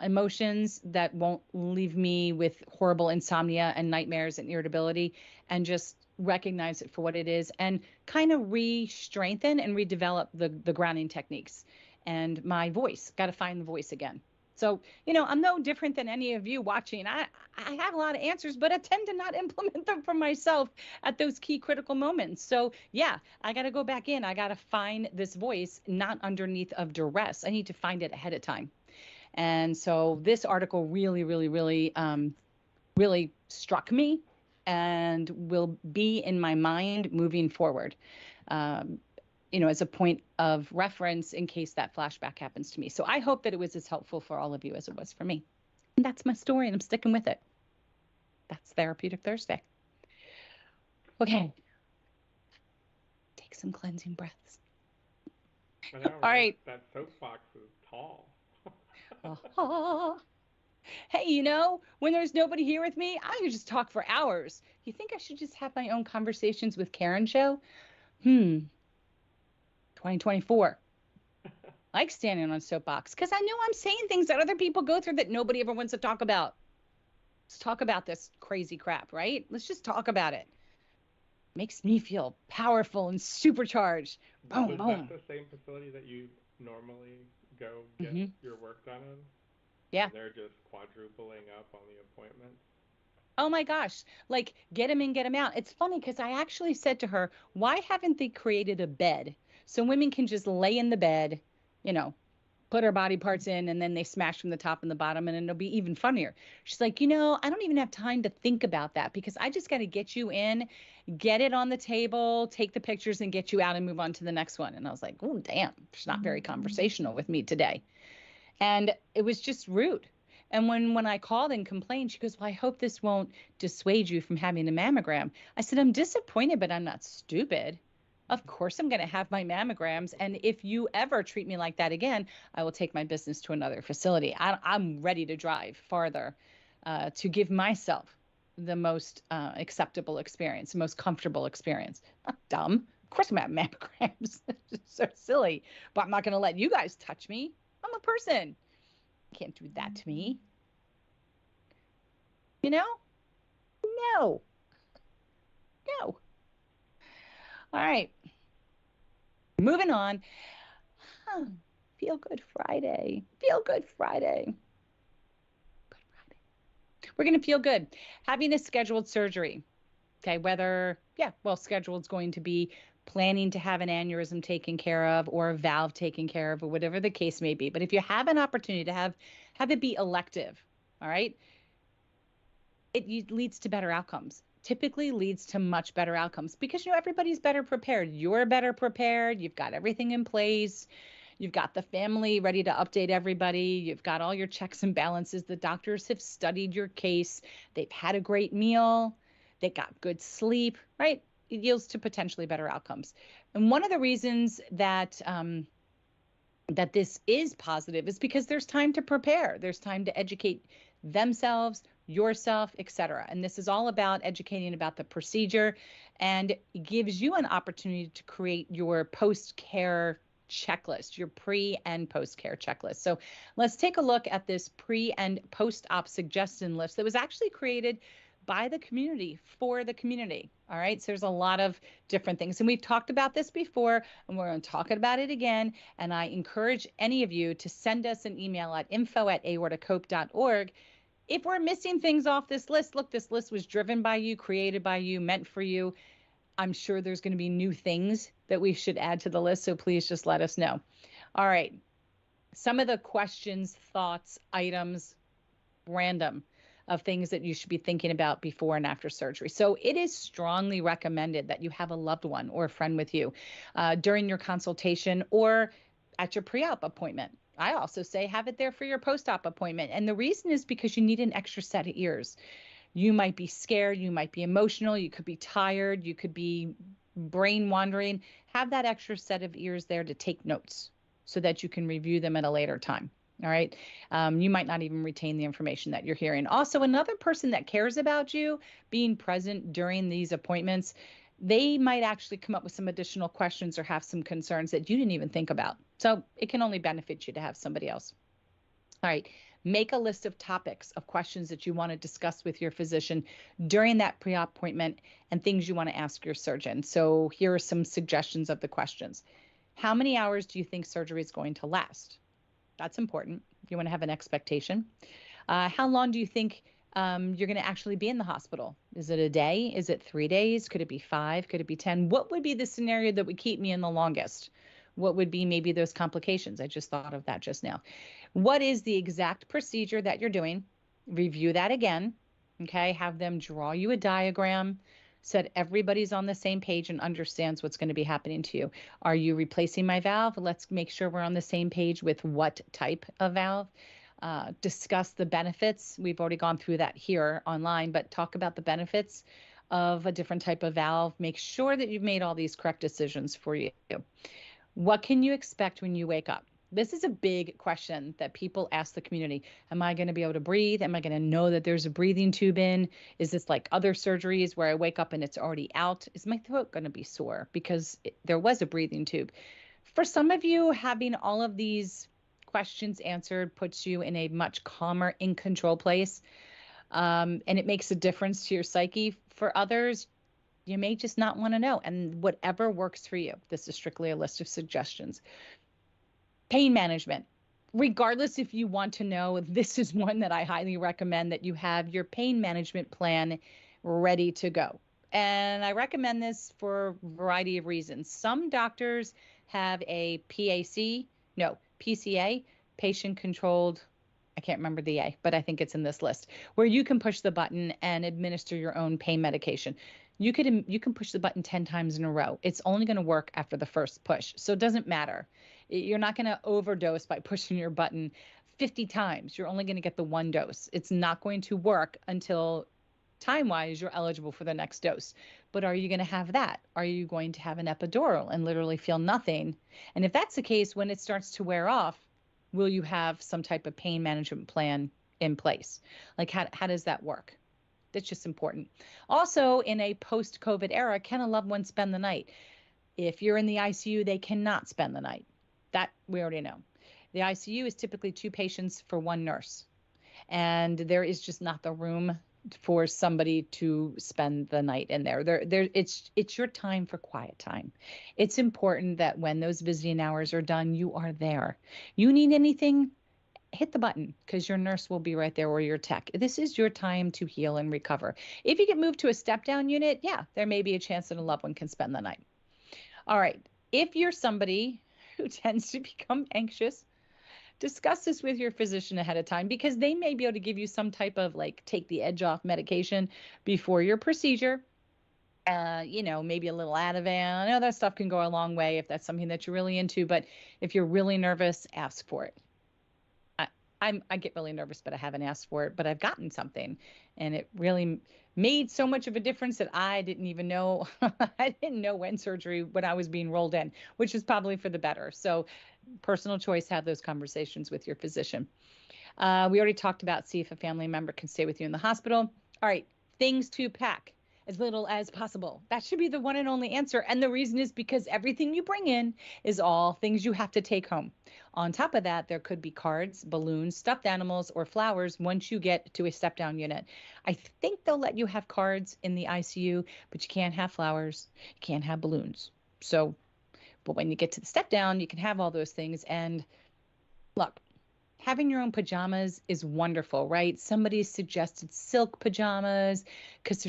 emotions that won't leave me with horrible insomnia and nightmares and irritability, and just recognize it for what it is and kind of re-strengthen and redevelop the grounding techniques. And my voice, got to find the voice again. So, I'm no different than any of you watching. I have a lot of answers, but I tend to not implement them for myself at those key critical moments. So yeah, I got to go back in. I got to find this voice, not underneath of duress. I need to find it ahead of time. And so this article really, really, really, really struck me and will be in my mind moving forward, as a point of reference in case that flashback happens to me. So I hope that it was as helpful for all of you as it was for me. And that's my story, and I'm sticking with it. That's Therapeutic Thursday. Okay. Take some cleansing breaths. I know, all right. That soapbox is tall. Hey, when there's nobody here with me, I could just talk for hours. You think I should just have my own conversations with Karen show? 2024. I like standing on a soapbox because I know I'm saying things that other people go through that nobody ever wants to talk about. Let's talk about this crazy crap, right? Let's just talk about it. Makes me feel powerful and supercharged. Boom, boom. Was that the same facility that you normally go get your work done in? Yeah. And they're just quadrupling up on the appointments? Oh my gosh, like get him in, get him out. It's funny because I actually said to her, why haven't they created a bed so women can just lay in the bed, put her body parts in, and then they smash from the top and the bottom, and it'll be even funnier. She's like, I don't even have time to think about that because I just got to get you in, get it on the table, take the pictures, and get you out and move on to the next one. And I was like, oh, damn, she's not very conversational with me today. And it was just rude. And when I called and complained, she goes, well, I hope this won't dissuade you from having a mammogram. I said, I'm disappointed, but I'm not stupid. Of course, I'm going to have my mammograms. And if you ever treat me like that again, I will take my business to another facility. I'm ready to drive farther to give myself the most acceptable experience, the most comfortable experience. Not dumb. Of course, I'm going to have mammograms. It's so silly. But I'm not going to let you guys touch me. I'm a person. You can't do that to me. No. No. All right. Moving on. Feel Good Friday. Feel Good Friday. Good Friday. We're going to feel good. Having a scheduled surgery. Okay. Scheduled is going to be planning to have an aneurysm taken care of or a valve taken care of or whatever the case may be. But if you have an opportunity to have it be elective, all right, it leads to better outcomes. Typically leads to much better outcomes because everybody's better prepared. You're better prepared. You've got everything in place. You've got the family ready to update everybody. You've got all your checks and balances. The doctors have studied your case. They've had a great meal. They got good sleep, right? It yields to potentially better outcomes. And one of the reasons that that this is positive is because there's time to prepare. There's time to educate themselves, yourself, etc. And this is all about educating about the procedure, and it gives you an opportunity to create your post-care checklist, your pre and post-care checklist. So let's take a look at this pre and post-op suggestion list that was actually created by the community for the community. All right. So there's a lot of different things. And we've talked about this before, and we're going to talk about it again. And I encourage any of you to send us an email at info@aortacope.org. If we're missing things off this list, look, this list was driven by you, created by you, meant for you. I'm sure there's going to be new things that we should add to the list. So please just let us know. All right. Some of the questions, thoughts, items, random, of things that you should be thinking about before and after surgery. So it is strongly recommended that you have a loved one or a friend with you during your consultation or at your pre-op appointment. I also say have it there for your post-op appointment. And the reason is because you need an extra set of ears. You might be scared, you might be emotional, you could be tired, you could be brain wandering. Have that extra set of ears there to take notes so that you can review them at a later time. All right. You might not even retain the information that you're hearing. Also, another person that cares about you being present during these appointments, they might actually come up with some additional questions or have some concerns that you didn't even think about. So it can only benefit you to have somebody else. All right. Make a list of topics of questions that you want to discuss with your physician during that pre-op appointment and things you want to ask your surgeon. So here are some suggestions of the questions. How many hours do you think surgery is going to last? That's important. You want to have an expectation. How long do you think you're going to actually be in the hospital? Is it a day? Is it 3 days? Could it be 5? Could it be 10? What would be the scenario that would keep me in the longest? What would be maybe those complications? I just thought of that just now. What is the exact procedure that you're doing? Review that again. Okay. Have them draw you a diagram so that everybody's on the same page and understands what's going to be happening to you. Are you replacing my valve? Let's make sure we're on the same page with what type of valve. Discuss the benefits. We've already gone through that here online, but talk about the benefits of a different type of valve. Make sure that you've made all these correct decisions for you. What can you expect when you wake up? This is a big question that people ask the community. Am I going to be able to breathe? Am I going to know that there's a breathing tube in? Is this like other surgeries where I wake up and it's already out? Is my throat going to be sore because there was a breathing tube? For some of you, having all of these questions answered puts you in a much calmer, in control place. And it makes a difference to your psyche. For others, you may just not want to know. And whatever works for you. This is strictly a list of suggestions. Pain management. Regardless if you want to know, this is one that I highly recommend that you have your pain management plan ready to go. And I recommend this for a variety of reasons. Some doctors have a PCA, patient controlled, I can't remember the A, but I think it's in this list, where you can push the button and administer your own pain medication. You can push the button 10 times in a row. It's only going to work after the first push. So it doesn't matter. You're not going to overdose by pushing your button 50 times. You're only going to get the one dose. It's not going to work until time-wise you're eligible for the next dose. But are you going to have that? Are you going to have an epidural and literally feel nothing? And if that's the case, when it starts to wear off, will you have some type of pain management plan in place? Like how does that work? That's just important. Also, in a post-COVID era, can a loved one spend the night? If you're in the ICU, they cannot spend the night. That we already know. The ICU is typically 2 patients for 1 nurse, and there is just not the room for somebody to spend the night in there. It's your time for quiet time. It's important that when those visiting hours are done, you are there. You need anything, hit the button, because your nurse will be right there, or your tech. This is your time to heal and recover. If you get moved to a step-down unit, yeah, there may be a chance that a loved one can spend the night. All right. If you're somebody who tends to become anxious, discuss this with your physician ahead of time, because they may be able to give you some type of like take the edge off medication before your procedure. Maybe a little Ativan. I know that stuff can go a long way if that's something that you're really into, but if you're really nervous, ask for it. I get really nervous, but I haven't asked for it, but I've gotten something, and it really made so much of a difference that I didn't even know. I didn't know when I was being rolled in, which is probably for the better. So personal choice, have those conversations with your physician. We already talked about see if a family member can stay with you in the hospital. All right, things to pack. As little as possible. That should be the one and only answer. And the reason is because everything you bring in is all things you have to take home. On top of that, there could be cards, balloons, stuffed animals, or flowers once you get to a step-down unit. I think they'll let you have cards in the ICU, but you can't have flowers, you can't have balloons. But when you get to the step-down, you can have all those things. And look, having your own pajamas is wonderful, right? Somebody suggested silk pajamas because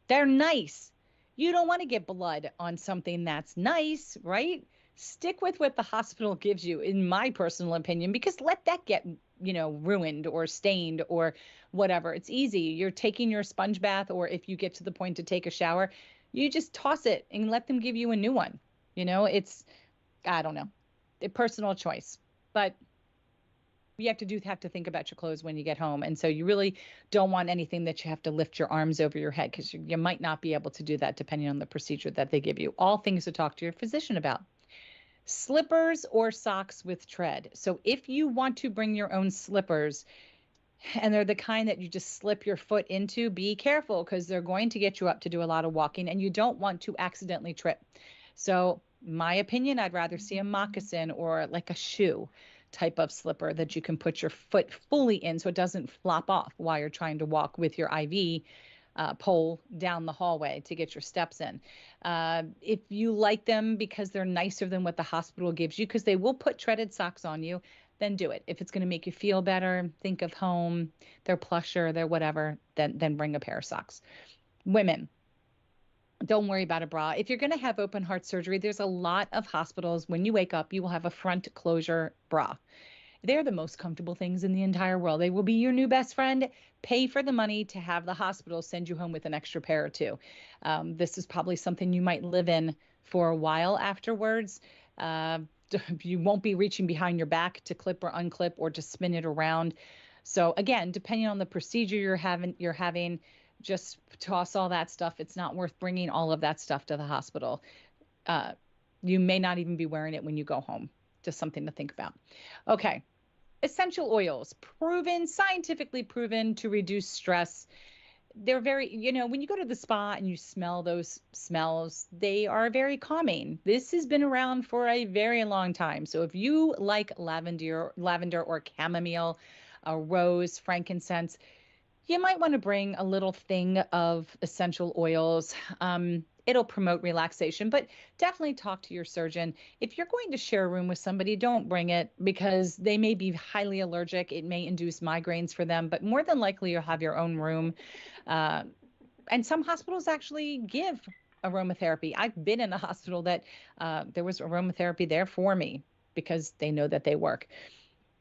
they're nice. You don't want to get blood on something that's nice, right? Stick with what the hospital gives you, in my personal opinion, because let that get, ruined or stained or whatever. It's easy. You're taking your sponge bath, or if you get to the point to take a shower, you just toss it and let them give you a new one. I don't know, a personal choice, but you have to think about your clothes when you get home. And so you really don't want anything that you have to lift your arms over your head, because you might not be able to do that depending on the procedure that they give you. All things to talk to your physician about. Slippers or socks with tread. So if you want to bring your own slippers, and they're the kind that you just slip your foot into, be careful, because they're going to get you up to do a lot of walking, and you don't want to accidentally trip. So my opinion, I'd rather see a moccasin or like a shoe type of slipper that you can put your foot fully in so it doesn't flop off while you're trying to walk with your IV pole down the hallway to get your steps in. If you like them because they're nicer than what the hospital gives you, because they will put treaded socks on you, then do it. If it's going to make you feel better, think of home, they're plusher, they're whatever, then bring a pair of socks. Women, don't worry about a bra. If you're going to have open heart surgery, there's a lot of hospitals, when you wake up, you will have a front closure bra. They're the most comfortable things in the entire world. They will be your new best friend. Pay for the money to have the hospital send you home with an extra pair or two. This is probably something you might live in for a while afterwards. You won't be reaching behind your back to clip or unclip or to spin it around. So again, depending on the procedure you're having, just toss all that stuff. It's not worth bringing all of that stuff to the hospital. You may not even be wearing it when you go home. Just something to think about. Okay. Essential oils, scientifically proven to reduce stress. They're very, when you go to the spa and you smell those smells, they are very calming. This has been around for a very long time. So if you like lavender or chamomile, rose, frankincense, you might want to bring a little thing of essential oils. It'll promote relaxation, but definitely talk to your surgeon. If you're going to share a room with somebody, don't bring it, because they may be highly allergic. It may induce migraines for them, but more than likely you'll have your own room. And some hospitals actually give aromatherapy. I've been in a hospital that there was aromatherapy there for me because they know that they work.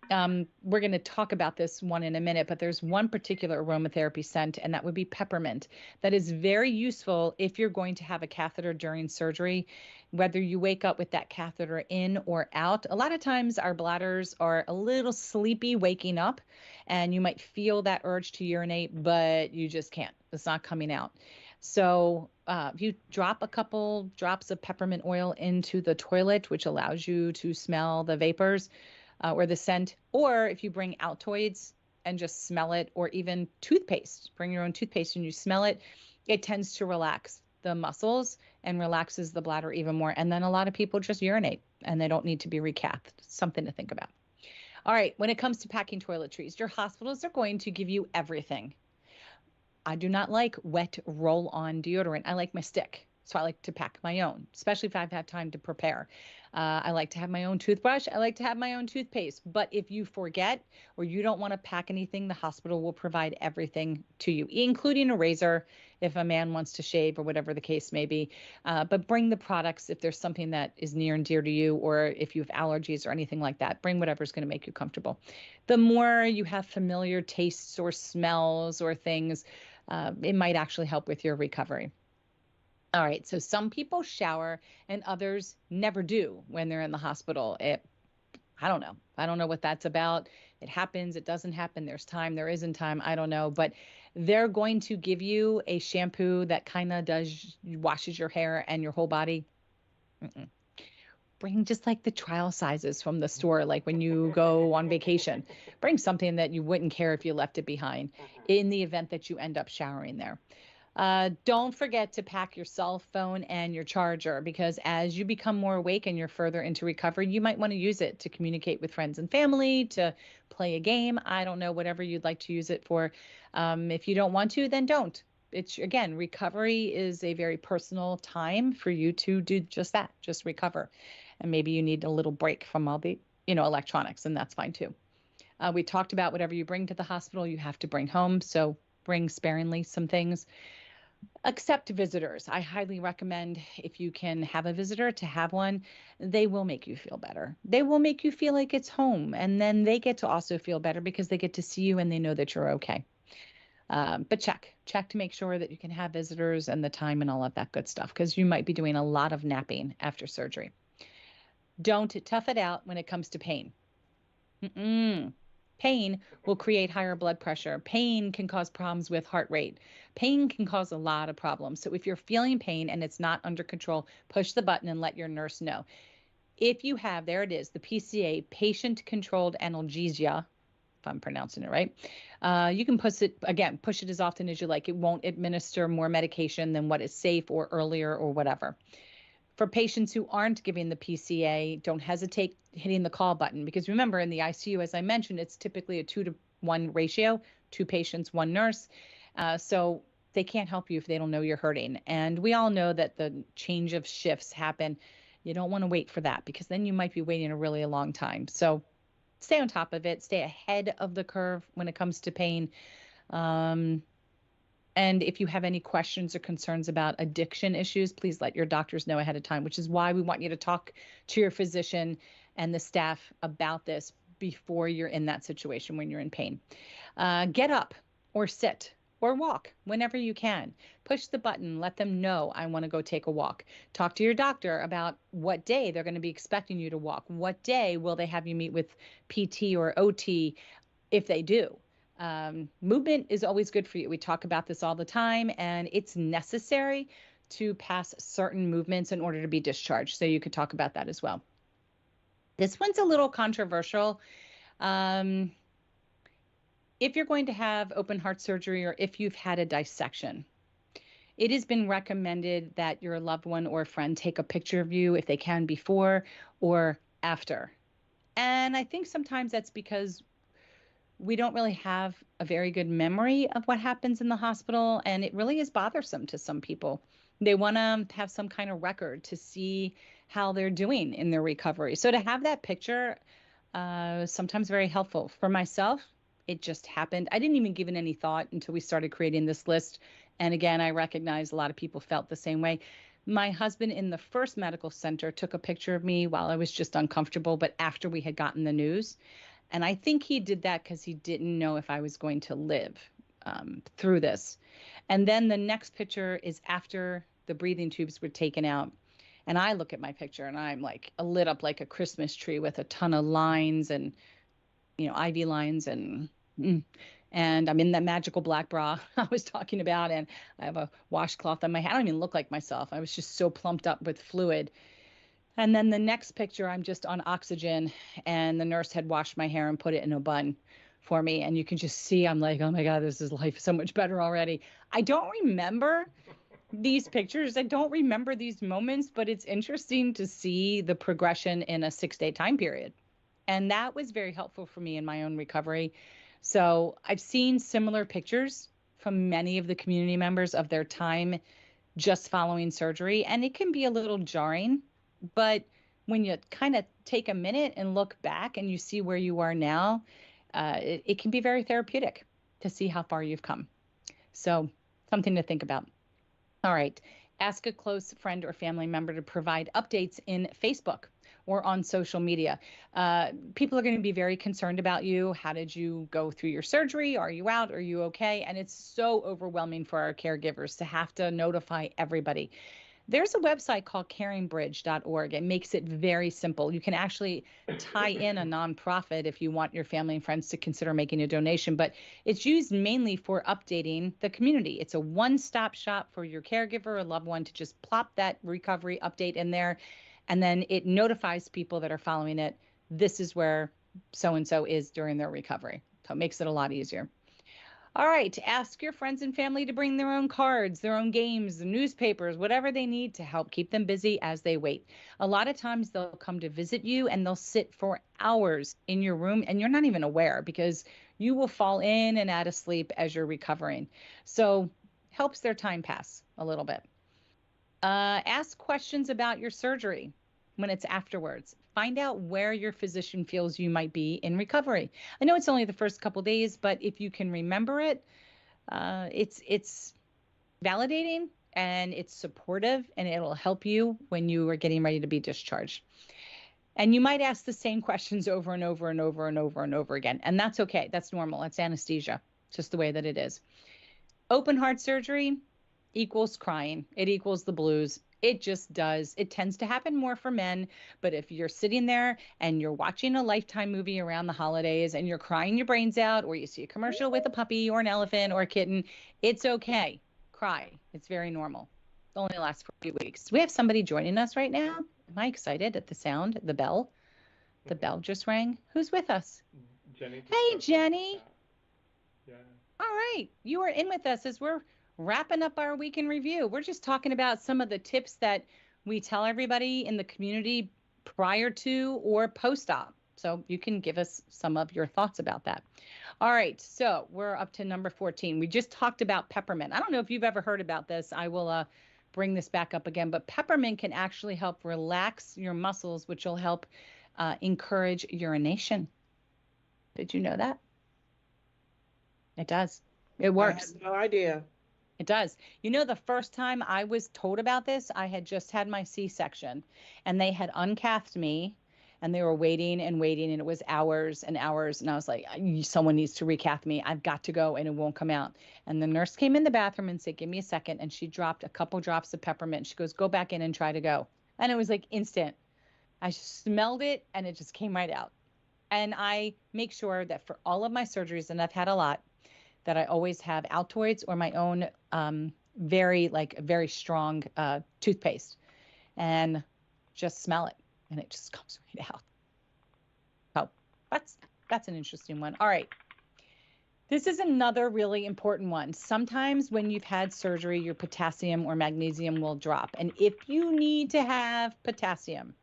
We're going to talk about this one in a minute, but there's one particular aromatherapy scent, and that would be peppermint. That is very useful if you're going to have a catheter during surgery, whether you wake up with that catheter in or out. A lot of times our bladders are a little sleepy waking up, and you might feel that urge to urinate, but you just can't. It's not coming out. So if you drop a couple drops of peppermint oil into the toilet, which allows you to smell the vapors, or the scent, or if you bring Altoids and just smell it, or even toothpaste, bring your own toothpaste and you smell it, it tends to relax the muscles and relaxes the bladder even more. And then a lot of people just urinate and they don't need to be recathed. Something to think about. All right, when it comes to packing toiletries, your hospitals are going to give you everything. I do not like wet roll-on deodorant. I like my stick. So I like to pack my own, especially if I've had time to prepare. I like to have my own toothbrush. I like to have my own toothpaste. But if you forget or you don't want to pack anything, the hospital will provide everything to you, including a razor if a man wants to shave or whatever the case may be. But bring the products if there's something that is near and dear to you, or if you have allergies or anything like that. Bring whatever's going to make you comfortable. The more you have familiar tastes or smells or things, it might actually help with your recovery. All right, so some people shower and others never do when they're in the hospital. I don't know. I don't know what that's about. It happens, it doesn't happen. There's time, there isn't time. I don't know. But they're going to give you a shampoo that kind of washes your hair and your whole body. Mm-mm. Bring just like the trial sizes from the store, like when you go on vacation. Bring something that you wouldn't care if you left it behind in the event that you end up showering there. Don't forget to pack your cell phone and your charger, because as you become more awake and you're further into recovery, you might want to use it to communicate with friends and family, to play a game. I don't know, whatever you'd like to use it for. If you don't want to, then don't. It's, again, recovery is a very personal time for you to do just that, just recover. And maybe you need a little break from all the, electronics, and that's fine too. We talked about whatever you bring to the hospital, you have to bring home. So bring sparingly some things. Accept visitors. I highly recommend, if you can have a visitor, to have one. They will make you feel better. They will make you feel like it's home. And then they get to also feel better because they get to see you and they know that you're okay. But check to make sure that you can have visitors and the time and all of that good stuff, because you might be doing a lot of napping after surgery. Don't tough it out when it comes to pain. Mm-mm. Pain will create higher blood pressure. Pain can cause problems with heart rate. Pain can cause a lot of problems. So if you're feeling pain and it's not under control, push the button and let your nurse know. If you have, there it is, the PCA, patient-controlled analgesia, if I'm pronouncing it right, you can push it as often as you like. It won't administer more medication than what is safe or earlier or whatever. For patients who aren't giving the PCA, don't hesitate hitting the call button, because remember, in the ICU, as I mentioned, it's typically a 2-to-1 ratio, 2 patients, 1 nurse. So they can't help you if they don't know you're hurting. And we all know that the change of shifts happen. You don't want to wait for that, because then you might be waiting a really long time. So stay on top of it. Stay ahead of the curve when it comes to pain. And if you have any questions or concerns about addiction issues, please let your doctors know ahead of time, which is why we want you to talk to your physician and the staff about this before you're in that situation when you're in pain. Get up or sit or walk whenever you can. Push the button, let them know, I want to go take a walk. Talk to your doctor about what day they're going to be expecting you to walk. What day will they have you meet with PT or OT if they do? Movement is always good for you. We talk about this all the time, and it's necessary to pass certain movements in order to be discharged. So you could talk about that as well. This one's a little controversial. If you're going to have open heart surgery, or if you've had a dissection, it has been recommended that your loved one or friend take a picture of you, if they can, before or after. And I think sometimes that's because we don't really have a very good memory of what happens in the hospital, and it really is bothersome to some people. They want to have some kind of record to see how they're doing in their recovery. So to have that picture, sometimes very helpful. For myself, it just happened. I didn't even give it any thought until we started creating this list. And again, I recognize a lot of people felt the same way. My husband in the first medical center took a picture of me while I was just uncomfortable, but after we had gotten the news. And I think he did that because he didn't know if I was going to live through this. And then the next picture is after the breathing tubes were taken out. And I look at my picture and I'm like lit up like a Christmas tree with a ton of lines and, IV lines mm, and I'm in that magical black bra I was talking about. And I have a washcloth on my head. I don't even look like myself. I was just so plumped up with fluid. And then the next picture, I'm just on oxygen and the nurse had washed my hair and put it in a bun for me. And you can just see, I'm like, oh my God, this is life so much better already. I don't remember these pictures. I don't remember these moments, but it's interesting to see the progression in a 6-day time period. And that was very helpful for me in my own recovery. So I've seen similar pictures from many of the community members of their time just following surgery. And it can be a little jarring, but when you kind of take a minute and look back and you see where you are now, it can be very therapeutic to see how far you've come. So something to think about. All right. Ask a close friend or family member to provide updates in Facebook or on social media. People are going to be very concerned about you. How did you go through your surgery? Are you out? Are you okay? And it's so overwhelming for our caregivers to have to notify everybody. There's a website called caringbridge.org. It makes it very simple. You can actually tie in a nonprofit if you want your family and friends to consider making a donation, but it's used mainly for updating the community. It's a one-stop shop for your caregiver or loved one to just plop that recovery update in there, and then it notifies people that are following it. This is where so-and-so is during their recovery. So it makes it a lot easier. All right, ask your friends and family to bring their own cards, their own games, newspapers, whatever they need to help keep them busy as they wait. A lot of times they'll come to visit you and they'll sit for hours in your room and you're not even aware because you will fall in and out of sleep as you're recovering. So helps their time pass a little bit. Ask questions about your surgery when it's afterwards. Find out where your physician feels you might be in recovery. I know it's only the first couple days, but if you can remember it, it's validating and it's supportive and it'll help you when you are getting ready to be discharged. And you might ask the same questions over and over and over and over and over again. And that's okay. That's normal. It's anesthesia, just the way that it is. Open heart surgery equals crying. It equals the blues. It just does. It tends to happen more for men. But if you're sitting there and you're watching a Lifetime movie around the holidays and you're crying your brains out, or you see a commercial with a puppy or an elephant or a kitten, it's okay. Cry. It's very normal. It only lasts for a few weeks. We have somebody joining us right now. Am I excited at the sound? The bell? The bell just rang. Who's with us? Jenny. Hey, Jenny. Yeah. All right. You are in with us as we're wrapping up our week in review. We're just talking about some of the tips that we tell everybody in the community prior to or post-op. So you can give us some of your thoughts about that. All right, so we're up to number 14. We just talked about peppermint. I don't know if you've ever heard about this. I will bring this back up again, but peppermint can actually help relax your muscles, which will help encourage urination. Did you know that? It does. It works. I had no idea. It does. You know, the first time I was told about this, I had just had my C-section and they had uncathed me and they were waiting and waiting and it was hours and hours. And I was like, someone needs to recath me. I've got to go and it won't come out. And the nurse came in the bathroom and said, give me a second. And she dropped a couple drops of peppermint. She goes, go back in and try to go. And it was like instant. I smelled it and it just came right out. And I make sure that for all of my surgeries, and I've had a lot, that I always have Altoids or my own very strong toothpaste, and just smell it, and it just comes right out. So that's an interesting one. All right, this is another really important one. Sometimes when you've had surgery, your potassium or magnesium will drop, and if you need to have potassium,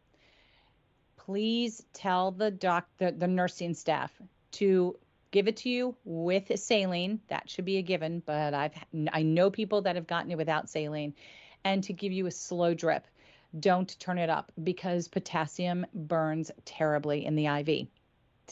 please tell the nursing staff to give it to you with saline. That should be a given, but I know people that have gotten it without saline, and to give you a slow drip. Don't turn it up because potassium burns terribly in the IV.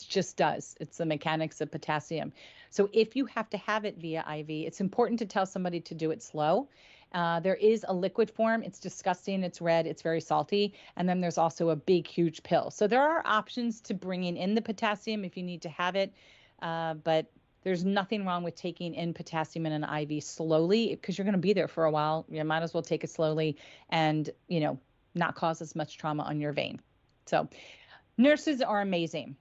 just does. It's the mechanics of potassium. So if you have to have it via IV, it's important to tell somebody to do it slow. There is a liquid form. It's disgusting. It's red. It's very salty. And then there's also a big, huge pill. So there are options to bringing in the potassium if you need to have it. But there's nothing wrong with taking in potassium in an IV slowly because you're going to be there for a while. You might as well take it slowly and, not cause as much trauma on your vein. So nurses are amazing.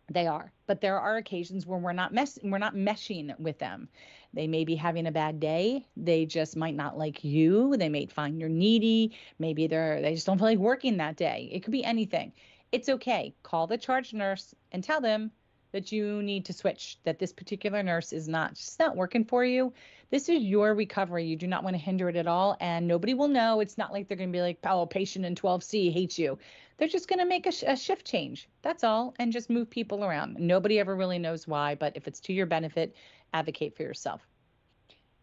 They are, but there are occasions where we're not meshing with them. They may be having a bad day. They just might not like you. They may find you're needy. Maybe they just don't feel like working that day. It could be anything. It's okay. Call the charge nurse and tell them that you need to switch, that this particular nurse is just not working for you. This is your recovery. You do not want to hinder it at all. And nobody will know. It's not like they're going to be like, oh, patient in 12C hates you. They're just going to make a shift change. That's all. And just move people around. Nobody ever really knows why. But if it's to your benefit, advocate for yourself.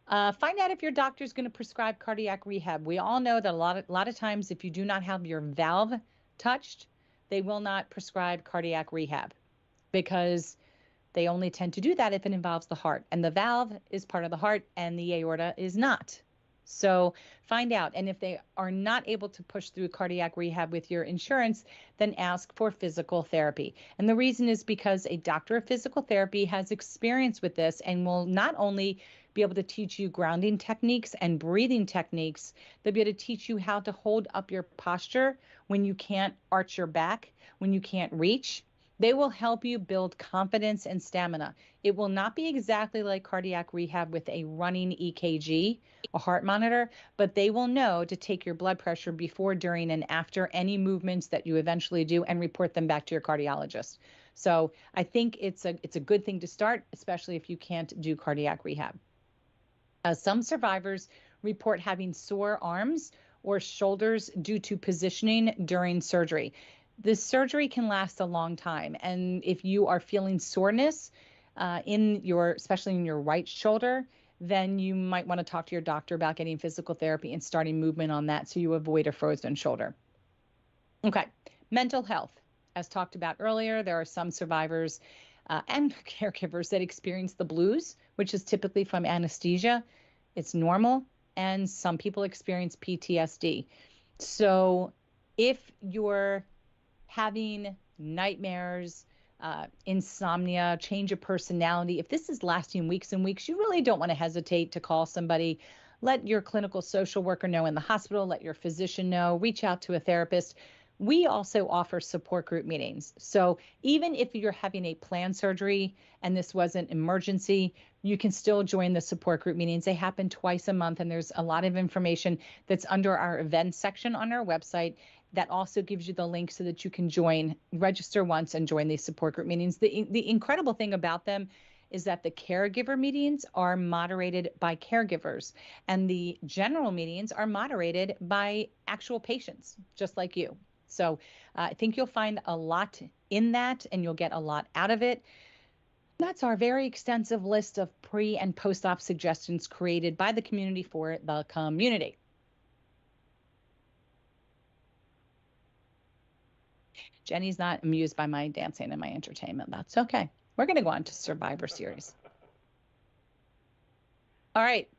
Find out if your doctor is going to prescribe cardiac rehab. We all know that a lot of times if you do not have your valve touched, they will not prescribe cardiac rehab, because they only tend to do that if it involves the heart. And the valve is part of the heart and the aorta is not. So find out. And if they are not able to push through cardiac rehab with your insurance, then ask for physical therapy. And the reason is because a doctor of physical therapy has experience with this and will not only be able to teach you grounding techniques and breathing techniques, they'll be able to teach you how to hold up your posture when you can't arch your back, when you can't reach. They will help you build confidence and stamina. It will not be exactly like cardiac rehab with a running EKG, a heart monitor, but they will know to take your blood pressure before, during, and after any movements that you eventually do and report them back to your cardiologist. So I think it's a good thing to start, especially if you can't do cardiac rehab. Some survivors report having sore arms or shoulders due to positioning during surgery. This surgery can last a long time. And if you are feeling soreness especially in your right shoulder, then you might want to talk to your doctor about getting physical therapy and starting movement on that so you avoid a frozen shoulder. Okay, mental health. As talked about earlier, there are some survivors and caregivers that experience the blues, which is typically from anesthesia. It's normal. And some people experience PTSD. So if you're having nightmares, insomnia, change of personality, if this is lasting weeks and weeks, you really don't want to hesitate to call somebody. Let your clinical social worker know in the hospital, let your physician know, reach out to a therapist. We also offer support group meetings. So even if you're having a planned surgery and this wasn't emergency, you can still join the support group meetings. They happen twice a month, and there's a lot of information that's under our events section on our website that also gives you the link so that you can register once and join these support group meetings. The incredible thing about them is that the caregiver meetings are moderated by caregivers, and the general meetings are moderated by actual patients, just like you. So I think you'll find a lot in that, and you'll get a lot out of it. That's our very extensive list of pre and post-op suggestions created by the community for the community. Jenny's not amused by my dancing and my entertainment. That's okay. We're going to go on to Survivor Series. All right.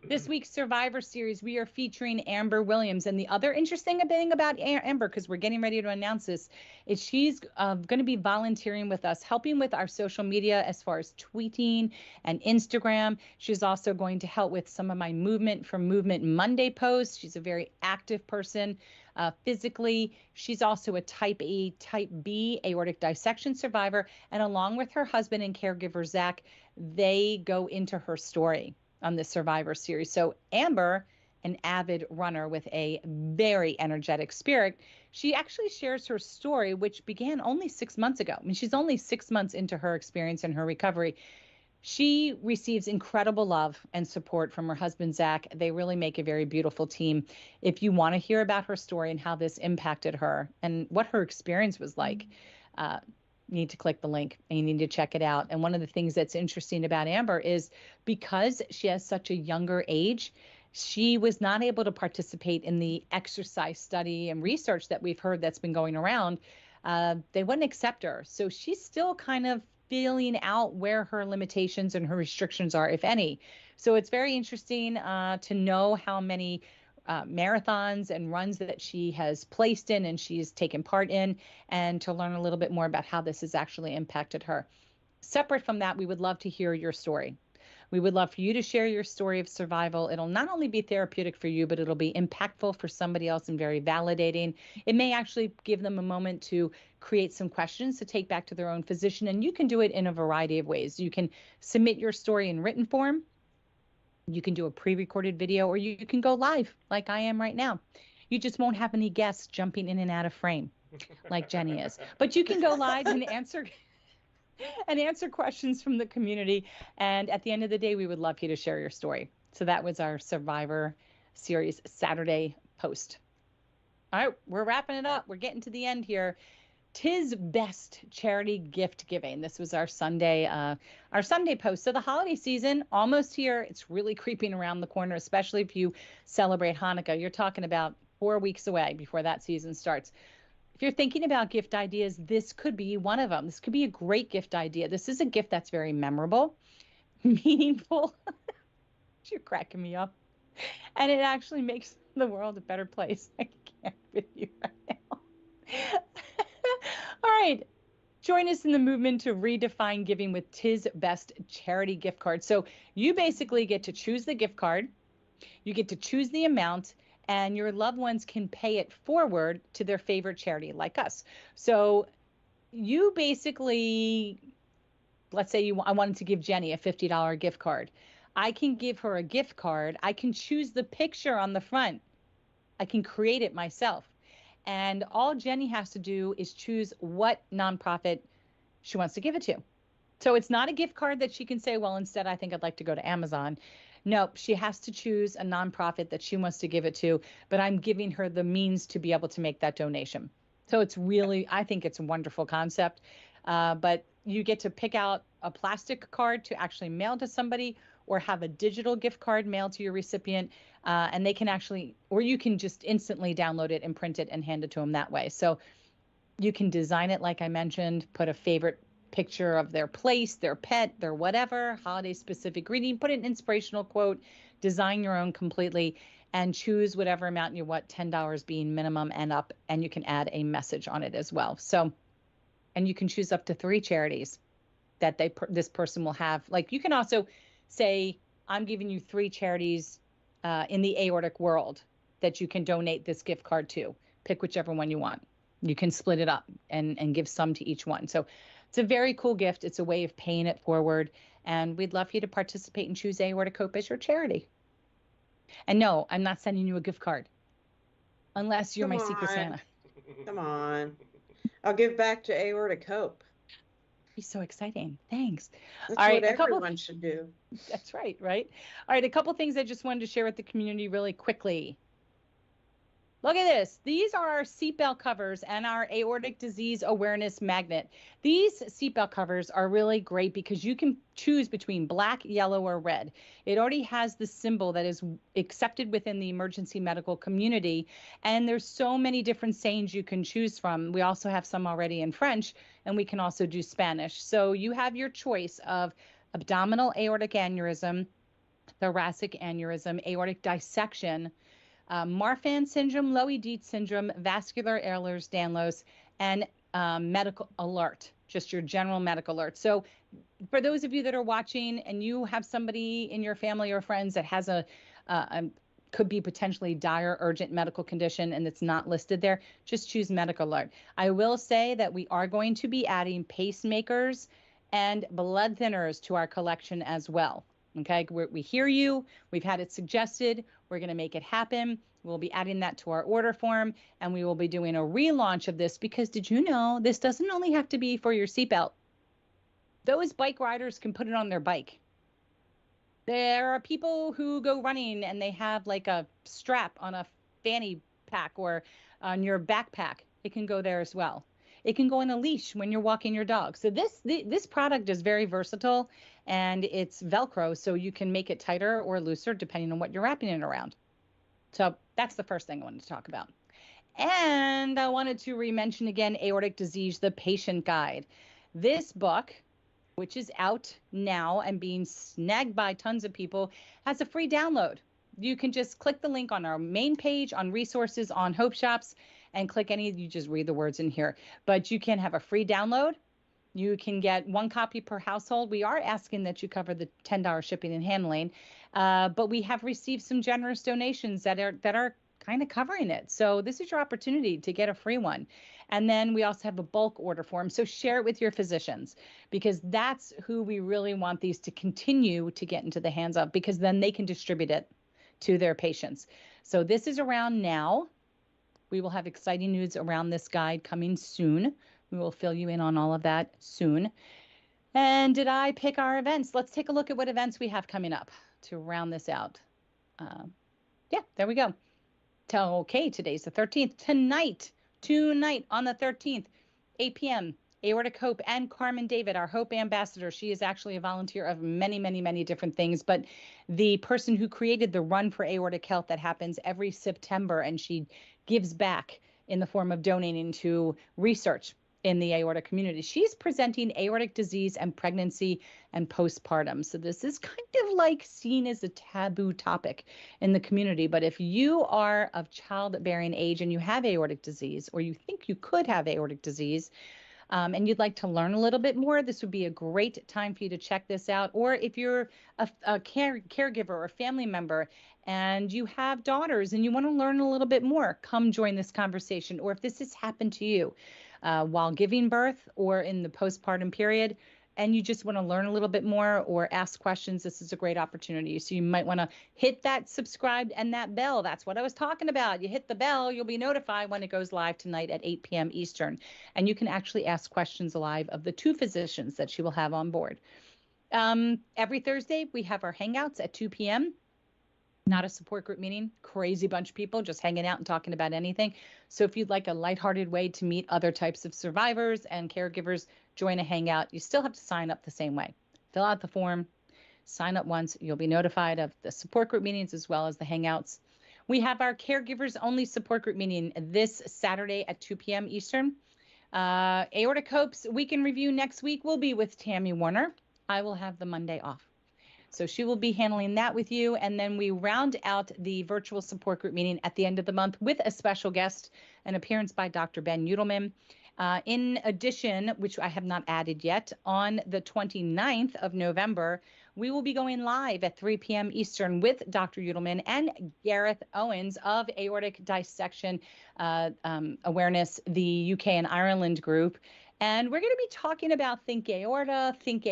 This week's Survivor Series, we are featuring Amber Williams. And the other interesting thing about Amber, because we're getting ready to announce this, is she's going to be volunteering with us, helping with our social media as far as tweeting and Instagram. She's also going to help with some of my Movement for Movement Monday posts. She's a very active person physically. She's also a type A, type B aortic dissection survivor. And along with her husband and caregiver, Zach, they go into her story on this Survivor Series. So Amber, an avid runner with a very energetic spirit, she actually shares her story, which began only 6 months ago. I mean, she's only 6 months into her experience and her recovery. She receives incredible love and support from her husband, Zach. They really make a very beautiful team. If you want to hear about her story and how this impacted her and what her experience was like, you need to click the link and you need to check it out. And one of the things that's interesting about Amber is because she has such a younger age, she was not able to participate in the exercise study and research that we've heard that's been going around they wouldn't accept her. So she's still kind of feeling out where her limitations and her restrictions are, if any. So it's very interesting to know how many marathons and runs that she has placed in and she's taken part in, and to learn a little bit more about how this has actually impacted her. Separate from that, we would love to hear your story. We would love for you to share your story of survival. It'll not only be therapeutic for you, but it'll be impactful for somebody else and very validating. It may actually give them a moment to create some questions to take back to their own physician. And you can do it in a variety of ways. You can submit your story in written form. You can do a pre-recorded video, or you can go live like I am right now. You just won't have any guests jumping in and out of frame like Jenny is. But you can go live and answer questions from the community. And at the end of the day, we would love you to share your story. So that was our Survivor Series Saturday post. All right, we're wrapping it up. We're getting to the end here. 'Tis best charity gift giving. This was our Sunday post. So the holiday season almost here. It's really creeping around the corner, especially if you celebrate Hanukkah. You're talking about 4 weeks away before that season starts. If you're thinking about gift ideas, this could be one of them. This could be a great gift idea. This is a gift that's very memorable, meaningful. You're cracking me up. And it actually makes the world a better place. I can't with you right now. All right. Join us in the movement to redefine giving with 'Tis Best charity gift card. So you basically get to choose the gift card. You get to choose the amount, and your loved ones can pay it forward to their favorite charity like us. So you basically, let's say I wanted to give Jenny a $50 gift card. I can give her a gift card. I can choose the picture on the front. I can create it myself. And all Jenny has to do is choose what nonprofit she wants to give it to. So it's not a gift card that she can say, well, instead, I think I'd like to go to Amazon. Nope, she has to choose a nonprofit that she wants to give it to, but I'm giving her the means to be able to make that donation. So it's really, I think it's a wonderful concept. But you get to pick out a plastic card to actually mail to somebody, or have a digital gift card mailed to your recipient. And they can actually, or you can just instantly download it and print it and hand it to them that way. So you can design it, like I mentioned, put a favorite picture of their place, their pet, their whatever, holiday specific greeting, put an inspirational quote, design your own completely, and choose whatever amount you want, $10 being minimum and up, and you can add a message on it as well. So, and you can choose up to 3 charities that this person will have. Like, you can also say, I'm giving you 3 charities in the aortic world that you can donate this gift card to. Pick whichever one you want. You can split it up and give some to each one. So it's a very cool gift. It's a way of paying it forward. And we'd love for you to participate and choose Aortic Hope as your charity. And no, I'm not sending you a gift card unless you're my Secret Santa. Come on. I'll give back to Aortic Hope. Be so exciting. Thanks. That's all right, what everyone should do. That's right, right? All right, a couple things I just wanted to share with the community really quickly. Look at this. These are our seatbelt covers and our aortic disease awareness magnet. These seatbelt covers are really great because you can choose between black, yellow, or red. It already has the symbol that is accepted within the emergency medical community. And there's so many different sayings you can choose from. We also have some already in French, and we can also do Spanish. So you have your choice of abdominal aortic aneurysm, thoracic aneurysm, aortic dissection, Marfan syndrome, Loeys-Dietz syndrome, vascular Ehlers-Danlos, and medical alert, just your general medical alert. So for those of you that are watching and you have somebody in your family or friends that has could be potentially dire urgent medical condition and it's not listed there, just choose medical alert. I will say that we are going to be adding pacemakers and blood thinners to our collection as well. Okay, we hear you. We've had it suggested. We're going to make it happen. We'll be adding that to our order form, and we will be doing a relaunch of this because did you know this doesn't only have to be for your seatbelt? Those bike riders can put it on their bike. There are people who go running and they have like a strap on a fanny pack or on your backpack. It can go there as well. It can go in a leash when you're walking your dog. So this product is very versatile, and it's Velcro, so you can make it tighter or looser depending on what you're wrapping it around. So that's the first thing I wanted to talk about. And I wanted to re-mention again Aortic Disease, the Patient Guide. This book, which is out now and being snagged by tons of people, has a free download. You can just click the link on our main page on resources on Hope Shops and click any, you just read the words in here. But you can have a free download. You can get 1 copy per household. We are asking that you cover the $10 shipping and handling, but we have received some generous donations that are kind of covering it. So this is your opportunity to get a free one. And then we also have a bulk order form. So share it with your physicians, because that's who we really want these to continue to get into the hands of, because then they can distribute it to their patients. So this is around now. We will have exciting news around this guide coming soon. We will fill you in on all of that soon. And did I pick our events? Let's take a look at what events we have coming up to round this out. Yeah, there we go. Okay, today's the 13th. Tonight on the 13th, 8 p.m., Aortic Hope and Carmen David, our Hope ambassador. She is actually a volunteer of many, many, many different things, but the person who created the Run for Aortic Health that happens every September, and she gives back in the form of donating to research in the aortic community. She's presenting aortic disease and pregnancy and postpartum. So this is kind of like seen as a taboo topic in the community. But if you are of childbearing age and you have aortic disease, or you think you could have aortic disease, and you'd like to learn a little bit more, this would be a great time for you to check this out. Or if you're a caregiver or a family member and you have daughters and you want to learn a little bit more, come join this conversation. Or if this has happened to you while giving birth or in the postpartum period, and you just want to learn a little bit more or ask questions, this is a great opportunity. So you might want to hit that subscribe and that bell. That's what I was talking about. You hit the bell, you'll be notified when it goes live tonight at 8 p.m. Eastern. And you can actually ask questions live of the 2 physicians that she will have on board. Every Thursday, we have our Hangouts at 2 p.m. Not a support group meeting, crazy bunch of people just hanging out and talking about anything. So if you'd like a lighthearted way to meet other types of survivors and caregivers, join a Hangout. You still have to sign up the same way. Fill out the form, sign up once. You'll be notified of the support group meetings as well as the Hangouts. We have our caregivers only support group meeting this Saturday at 2 p.m. Eastern. Aortic Hope's Weekend Review next week will be with Tammy Warner. I will have the Monday off. So she will be handling that with you. And then we round out the virtual support group meeting at the end of the month with a special guest, an appearance by Dr. Ben Udelman. In addition, which I have not added yet, on the 29th of November, we will be going live at 3 p.m. Eastern with Dr. Udelman and Gareth Owens of Aortic Dissection Awareness, the UK and Ireland group. And we're going to be talking about Think Aorta, Think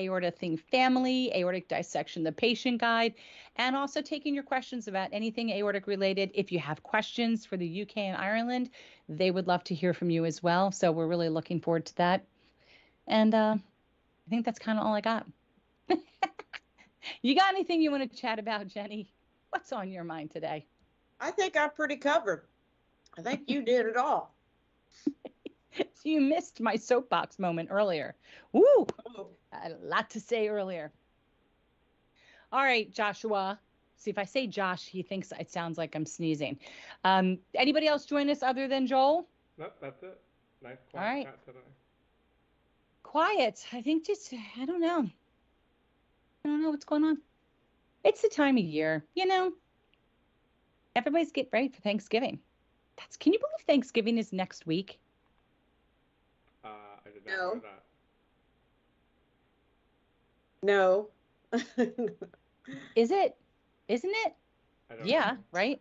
Family, Aortic Dissection, the Patient Guide, and also taking your questions about anything aortic related. If you have questions for the UK and Ireland, they would love to hear from you as well. So we're really looking forward to that. And I think that's kind of all I got. You got anything you want to chat about, Jenny? What's on your mind today? I think I'm pretty covered. I think you did it all. So you missed my soapbox moment earlier. Woo! I had a lot to say earlier. All right, Joshua. See, if I say Josh, he thinks it sounds like I'm sneezing. Anybody else join us other than Joel? Nope, that's it. Nice All quiet right. chat today. Quiet. I think just, I don't know. I don't know what's going on. It's the time of year, you know. Everybody's getting ready for Thanksgiving. Can you believe Thanksgiving is next week? I did not No. know that. Is it? Isn't it? I don't Yeah, know. right?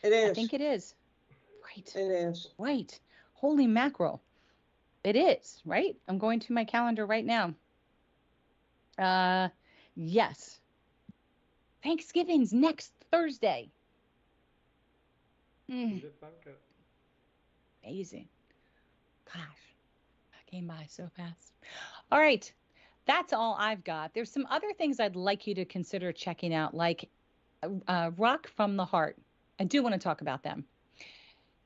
It is. I think it is. Right. It is. Right. Holy mackerel. It is, right? I'm going to my calendar right now. Yes. Thanksgiving's next Thursday. Amazing. Gosh, that came by so fast. All right. That's all I've got. There's some other things I'd like you to consider checking out, like Rock from the Heart. I do want to talk about them.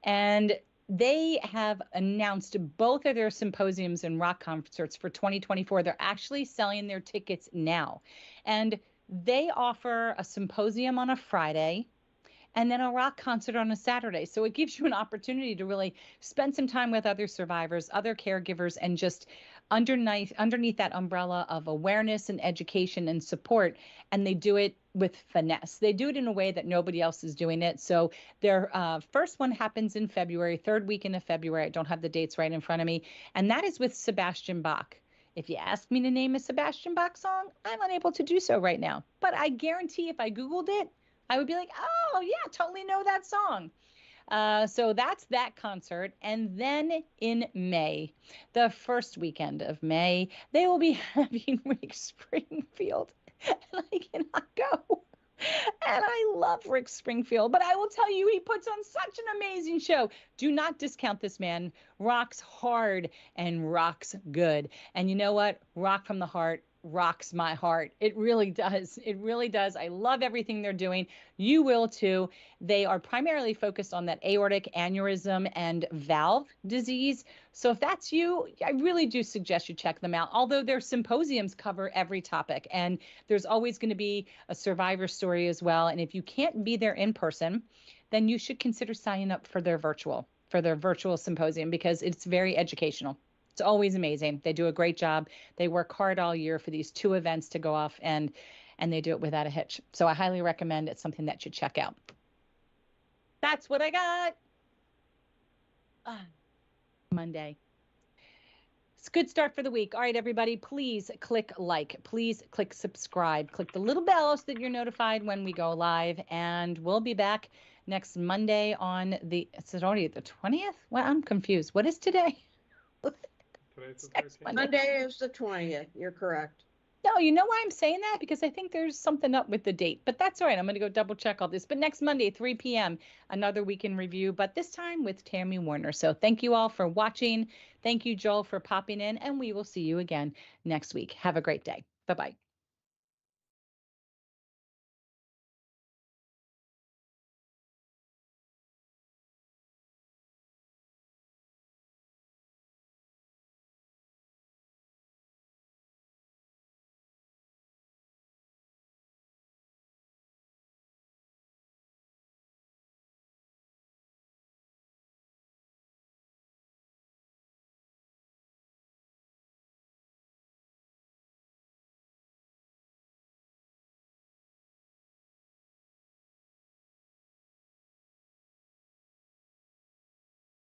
And they have announced both of their symposiums and rock concerts for 2024. They're actually selling their tickets now. And they offer a symposium on a Friday and then a rock concert on a Saturday. So it gives you an opportunity to really spend some time with other survivors, other caregivers, and just underneath that umbrella of awareness and education and support. And they do it with finesse. They do it in a way that nobody else is doing it. So their first one happens in February, third weekend of February. I don't have the dates right in front of me. And that is with Sebastian Bach. If you ask me to name a Sebastian Bach song, I'm unable to do so right now. But I guarantee if I Googled it, I would be like, oh, yeah, totally know that song. So that's that concert. And then in May, the first weekend of May, they will be having Rick Springfield. And I cannot go. And I love Rick Springfield, but I will tell you, he puts on such an amazing show. Do not discount this man. Rocks hard and rocks good. And you know what? Rock from the heart rocks my heart. It really does. It really does. I love everything they're doing. You will too. They are primarily focused on that aortic aneurysm and valve disease. So if that's you, I really do suggest you check them out. Although their symposiums cover every topic, and there's always going to be a survivor story as well. And if you can't be there in person, then you should consider signing up for their virtual symposium, because it's very educational. It's always amazing. They do a great job. They work hard all year for these 2 events to go off, and they do it without a hitch. So I highly recommend. It's something that you check out. That's what I got. Monday. It's a good start for the week. All right, everybody, please click like. Please click subscribe. Click the little bell so that you're notified when we go live. And we'll be back next Monday on is it already the 20th? Well, I'm confused. What is today? Today's the Next 13th. Monday. Monday is the 20th. You're correct. No, you know why I'm saying that? Because I think there's something up with the date, but that's all right. I'm going to go double check all this. But next Monday, 3 p.m., another week in review, but this time with Tammy Warner. So thank you all for watching. Thank you, Joel, for popping in, and we will see you again next week. Have a great day. Bye-bye.